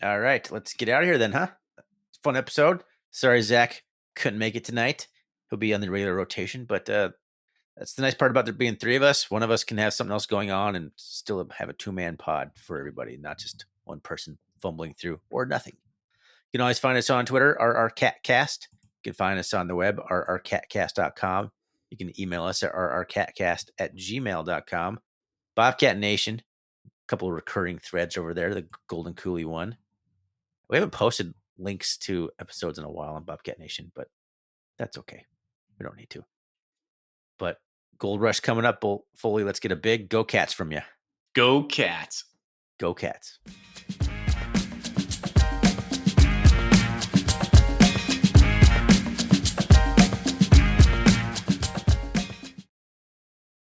All right, let's get out of here then, huh? Fun episode. Sorry, Zach couldn't make it tonight. He'll be on the regular rotation, but that's the nice part about there being three of us. One of us can have something else going on and still have a two-man pod for everybody, not just one person fumbling through or nothing. You can always find us on Twitter, RrCatCast. You can find us on the web, rrcatcast.com. You can email us at rrcatcast@gmail.com. Bobcat Nation, a couple of recurring threads over there, the Golden Coolie one. We haven't posted links to episodes in a while on Bobcat Nation, but that's okay. We don't need to. But Gold Rush coming up, Foley. Let's get a big go Cats from you. Go Cats. Go Cats.